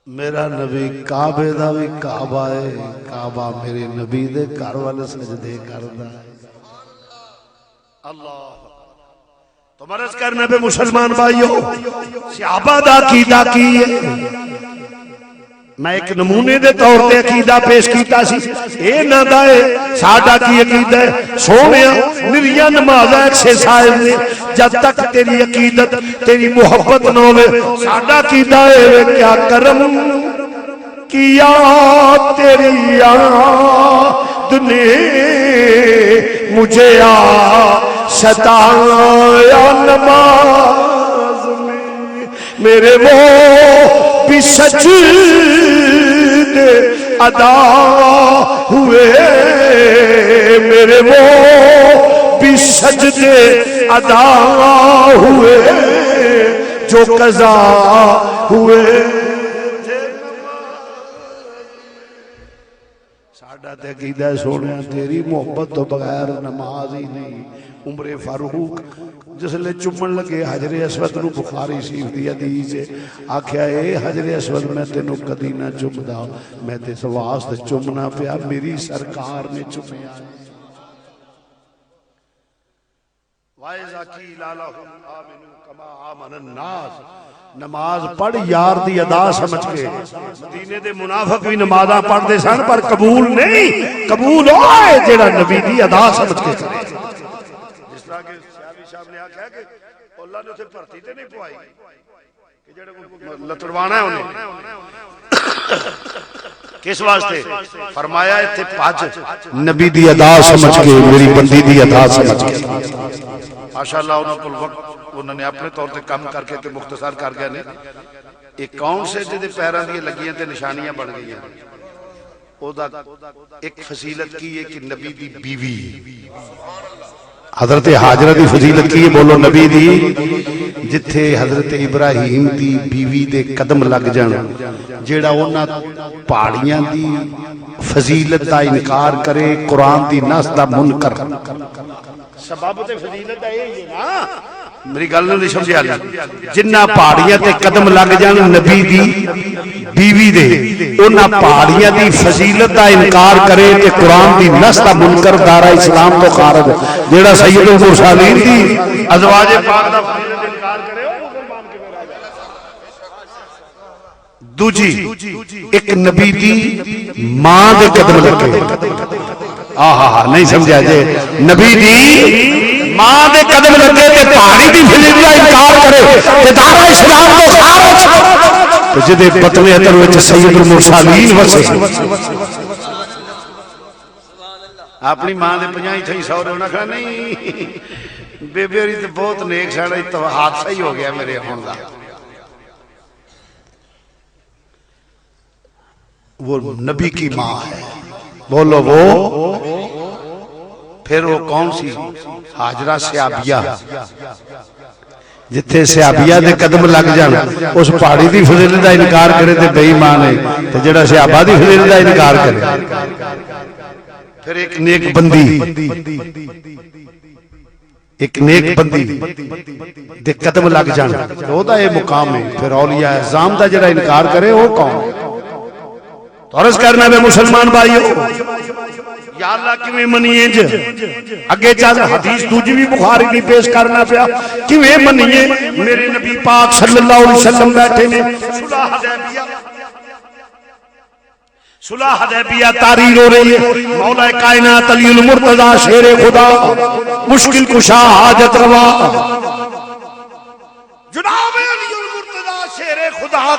میرا نبی کعبے دا بھی کعبہ ہے کعبہ میرے نبی دے گھر والے سجدے کردا ہے اللہ تو مرض کرنے پہ مسلمان بھائیو صحابہ دا عقیدہ کی ہے میں ایک نمونے دے طور تے عقیدہ پیش کیتا سی اے نہ دائے ساڈا کی عقیدہ ہے سونیا نریاں نمازاں ایکسرسائز نے جب تک تیری عقیدت تیری محبت نہ ہوے ساڈا عقیدہ ہے کیا کرم کیا تیری یاد نے مجھے ستایا نماز میں میرے وہ بھی سجدے ادا ہوئے میرے وہ بھی سجدے ادا ہوئے جو قضا ہوئے ساڈا تے عقیدہ سونے تیری محبت تو بغیر نماز ہی نہیں عمر فاروق جس لئے چمن لگے حجر اسود نو بخاری شریف دی حدیث ہے آکھیا اے حجر اسود میں تینوں کدی نہ چمدا میں تے واسطے چمنا پیا میری سرکار نے چمیا وَإِذَا قِيلَ لَهُمْ آمِنُوا كَمَا آمَنَ النَّاسُ نماز پڑھ یار دی ادا سمجھ کے مدینے دے منافق بھی نمازاں پڑھ دے سن پر قبول نہیں قبول ہوئے جیڑا نبی دی ادا سمجھ کے کرے جس طرح کہ سیابی صاحب نے آکھا کہ اللہ نے اسے بھرتی تے نہیں پوائی کہ جیڑے لتڑوانا ہے انہیں کس واسطے فرمایا اتھے پاج نبی دی ادا سمجھ کے میری بندی دی ادا سمجھ کے ماشاءاللہ انہوں کو وقت انہوں نے اپنے طور تے کم کر کے مختصر کر گئے نے ایک کون سے جدے پیران دیئے لگیاں تے نشانیاں بڑھ گئی ہیں او دا ایک فضیلت کی ہے کہ نبی دی بیوی حضرت حاجرہ دی فضیلت کی ہے بولو نبی دی جتھے حضرت ابراہیم دی بیوی دے قدم لگ جانا جیڑا اونا پاڑیاں دی فضیلت دا انکار کرے قرآن دی ناس دا منکر سبب تے فضیلت ہے یہ نا میری گل نہیں سمجھے آلی جنہ پہاڑیاں تے قدم لگ جان نبی دی بیوی دے انہ پہاڑیاں دی فضیلت دا انکار کرے تے قرآن دی نس دا منکر دارہ اسلام تو خارج جیڑا سید المرسلین دی ازواج پاک دا فضیلت انکار کرے دوجی ایک نبی دی ماں دے قدم لگے آہا نہیں سمجھا جے نبی دی ماں دے قدم لگے تے پہاڑی دی فضیلت دا انکار کرے تے دارہ اسلام تو خارج تو جدے بطن اطر وچ سید المرسلین وسے اپنی ماں دے پنجائی تھئی سورے ہونا کھا نہیں بے بیوری تے بہت نیک ساڑا حادثہ ہی ہو گیا میرے ہون دا وہ نبی کی ماں ہے بولو وہ پھر وہ کون سی حاجرہ سیابیہ جتھے سیابیہ دے قدم لگ جانا اس پہاڑی دی فضیلت دا انکار کرے تے بے ایمان ہے تے جڑا سیابہ دی فضیلت دا انکار کرے پھر ایک نیک بندی ایک نیک بندی دے قدم لگ جانا وہ دا یہ مقام ہے پھر اولیاء اعظام دا جڑا انکار کرے وہ کون تو عرض کرنا میں مسلمان بھائیو یا اللہ کیویں منیے جے اگے چاہ حدیث دوجی بھی بخاری کی پیش کرنا پیا کیویں منیے میرے نبی پاک صلی اللہ علیہ وسلم بیٹھے نے صلح حدیبیہ تحریر ہو رہی ہے مولا کائنات علی المرتضی شیر خدا مشکل کشا حاجت روا جناب علی المرتضی شیر خدا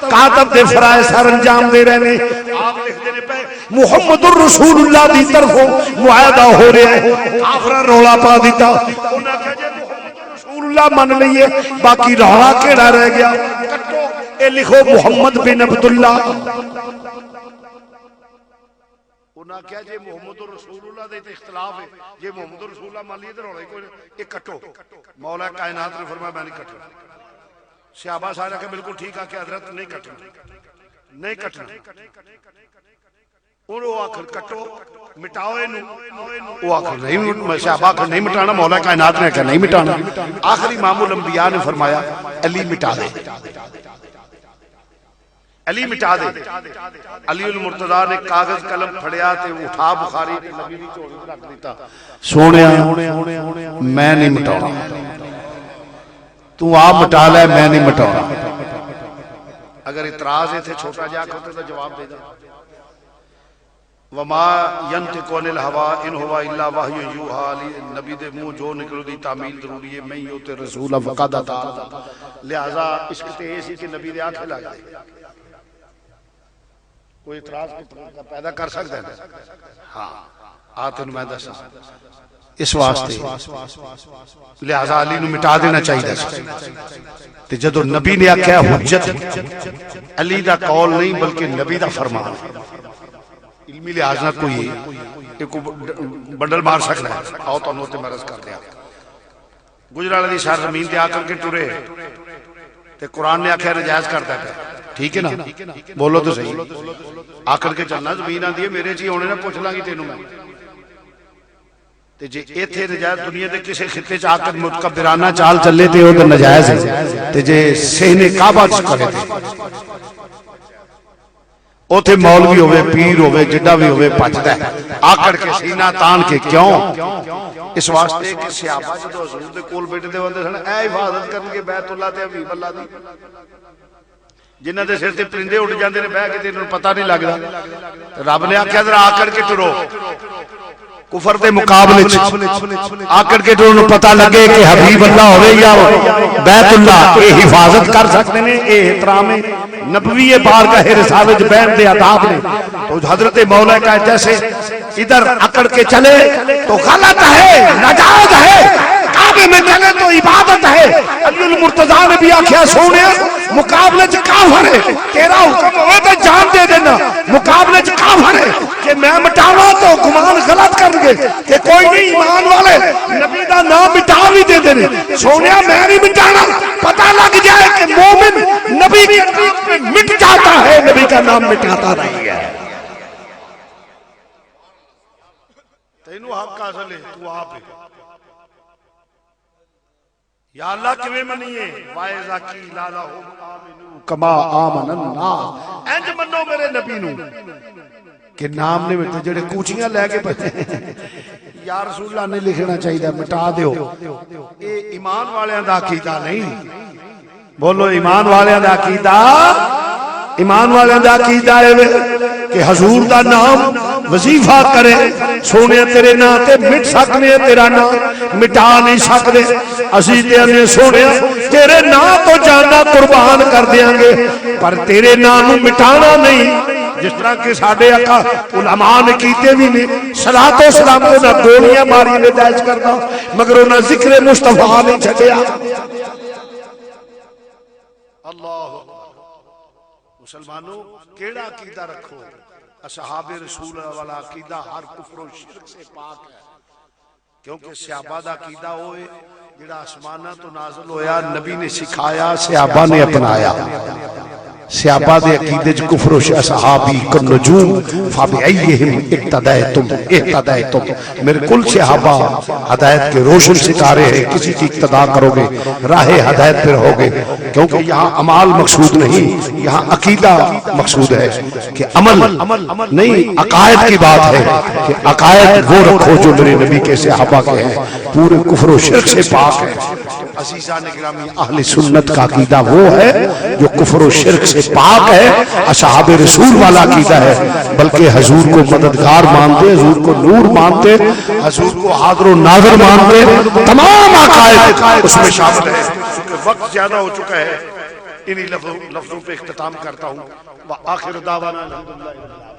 کاتب دے فرائض سر انجام دے رہے ہیں آپ لکھ دینے پہ محمد الرسول اللہ دی طرفوں معاہدہ ہو رہے ہیں کافرہ رولا پا دیتا انہاں کہا جائے محمد الرسول اللہ من لئیے باقی رولا کیڑا رہ گیا کٹو اے لکھو محمد بن عبداللہ انہاں کیا جے محمد رسول اللہ دے اختلاف ہے جے محمد رسول اللہ مان لیے تے روڑے کوئی ایک کٹو مولا کائنات نے فرمایا میں نہیں کٹوں صحابہ سارے کہ بالکل ٹھیک ہے کہ حضرت نہیں کٹوں نہیں کٹنا وہ آخر کٹو مٹاؤ وہ آخر نہیں صحابہ آخر نہیں مٹانا مولا کائنات نے کہا نہیں مٹانا آخر امام الانبیاء نے فرمایا علی مٹا دے علی مٹا دے علی المرتضیٰ نے کاغذ قلم پھڑیا تے اٹھا بخاری نبی دی چوڑی تے رکھ دیتا سونیا میں نہیں مٹاؤنا تو آپ مٹا لے میں نہیں مٹاؤنا اگر اعتراض ہے تھے چھوٹا جا کرتے تو جواب دے دا وما ينطق عن الهوى ان هو الا وحی یوحى علی نبی دے منہ جو نکلو دی تعمیل ضروری ہے میں ہوتے رسول فقد عطا لہذا عشق تے اسی کہ نبی دے آنکھیں لگ جائے کوئی اعتراض پیدا کر سکتا ہے ہاں آتے میں دسا اس واسطے لہذا علی نو مٹا دینا چاہیے تے جدو نبی نے آکھیا حجت علی دا قول نہیں بلکہ نبی دا فرمان علمی لحاظ نہ کوئی بنڈل مار سکتا ہے آؤ تو انہوں تے مرض کر دیا گجرالہ دی شہر زمین تے آ کر کے ٹورے تے قرآن نے آکھیا نجائز کرتا ہے ٹھیک ہے نا بولو تو صحیح آ کر کے چلنا زمین آ دیئے میرے چی ہونے نہ پوچھ لانگی تینوں میں تے جے ایتھے نجائز دنیا دے کسے خطے چاہ کر متکبرانہ چال چلے تے ہو تو نجائز ہے تے جے سہنے کعبہ چکرے تے اوتھے مولوی ہوئے پیر ہوئے جڈا بھی ہوئے پچھتا ہے آکڑ کے سینہ تان کے کیوں اس واسطے کہ صحابہ جدو حضور دے کول بیٹھے دے ہوندے سن اے حفاظت کرن کے بیت اللہ تے حبیب اللہ دی جنہ دے سر تے پرندے اڑ جاندے نے بہ کے تے انہوں پتہ نہیں لگدا رب نے آکھیا ذرا آکڑ کے ٹرو کفر دے مقابلے آکڑ کے جو انہوں پتہ لگے کہ حبیب اللہ ہوئے یا بیت اللہ اے حفاظت کر سکتے ہیں اے احترام نبوی بارگاہ رسالت بین دے عطاب نے تو حضرت مولا کا جیسے ادھر اکڑ کے چلے تو غلط ہے ناجائز ہے کعبے میں چلے تو عبادت ہے علی المرتضیٰ نے بھی آکھیا سونے مقابلے چ کافر ہے تیرا حکم ہوئے تو جان دے دینا مقابلے چ کافر ہے کہ میں مٹاوا تو گمان غلط کر گے کہ کوئی نہیں ایمان والے نبی دا نام مٹا بھی دے دینے سونیا میں نہیں مٹانا پتہ لگ جائے کہ مومن نبی کی حقیقت میں مٹ جاتا ہے نبی کا نام مٹاتا نہیں ہے تینوں حق حاصل ہے تو آپ ہے یا اللہ کیویں منیے وائزا کی لالا ہو آمنو کما آمن الناس انج منو میرے نبی نو کہ نام نے مٹے جڑے کوچیاں لے کے پتے یا رسول اللہ نے لکھنا چاہیے مٹا دیو اے ایمان والےاں دا عقیدہ نہیں بولو ایمان والےاں دا عقیدہ ایمان والےاں دا عقیدہ ہے کہ حضور دا نام وظیفہ کرے سونے تیرے نام تے مٹ سکنے تیرا نام مٹا نہیں سکتے اسی تے سونے تیرے نام تو جانا قربان کر دیاں گے پر تیرے نام مٹانا نہیں جس طرح کہ ساڑھے آقا علماء نے کیتے بھی نہیں صلاۃ و سلام کو نہ گولیاں ماری نے دائش کرنا مگر انہاں ذکر مصطفیٰ نہیں چھٹیا اللہ مسلمانوں کیڑا عقیدہ رکھو اصحاب رسول والا عقیدہ ہر کفر و شرک سے پاک ہے کیونکہ صحابہ دا عقیدہ ہوئے جڑا آسمانہ تو نازل ہویا نبی نے سکھایا صحابہ نے اپنایا صحابہ دے عقیدے چ کفر و صحابی کالنجوم فبأیہم اقتدیتم میرے کل صحابہ ہدایت کے روشن ستارے ہیں کسی کی اقتدا کرو گے راہ ہدایت پر ہوگے کیونکہ یہاں عمال مقصود نہیں یہاں عقیدہ مقصود ہے کہ عمل نہیں عقائد کی بات ہے کہ عقائد وہ رکھو جو میرے نبی کے صحابہ کے ہیں پورے کفر و شرک سے پاک ہے عزیزان گرامی اہل سنت کا عقیدہ وہ ہے جو کفر و شرک سے پاک ہے اصحاب رسول والا عقیدہ ہے بلکہ حضور کو مددگار مانتے حضور کو نور مانتے حضور کو حاضر و ناظر مانتے تمام عقائد اس میں شامل ہے کیونکہ وقت زیادہ ہو چکا ہے انہی لفظوں پہ اختتام کرتا ہوں وآخر دعوانا الحمدللہ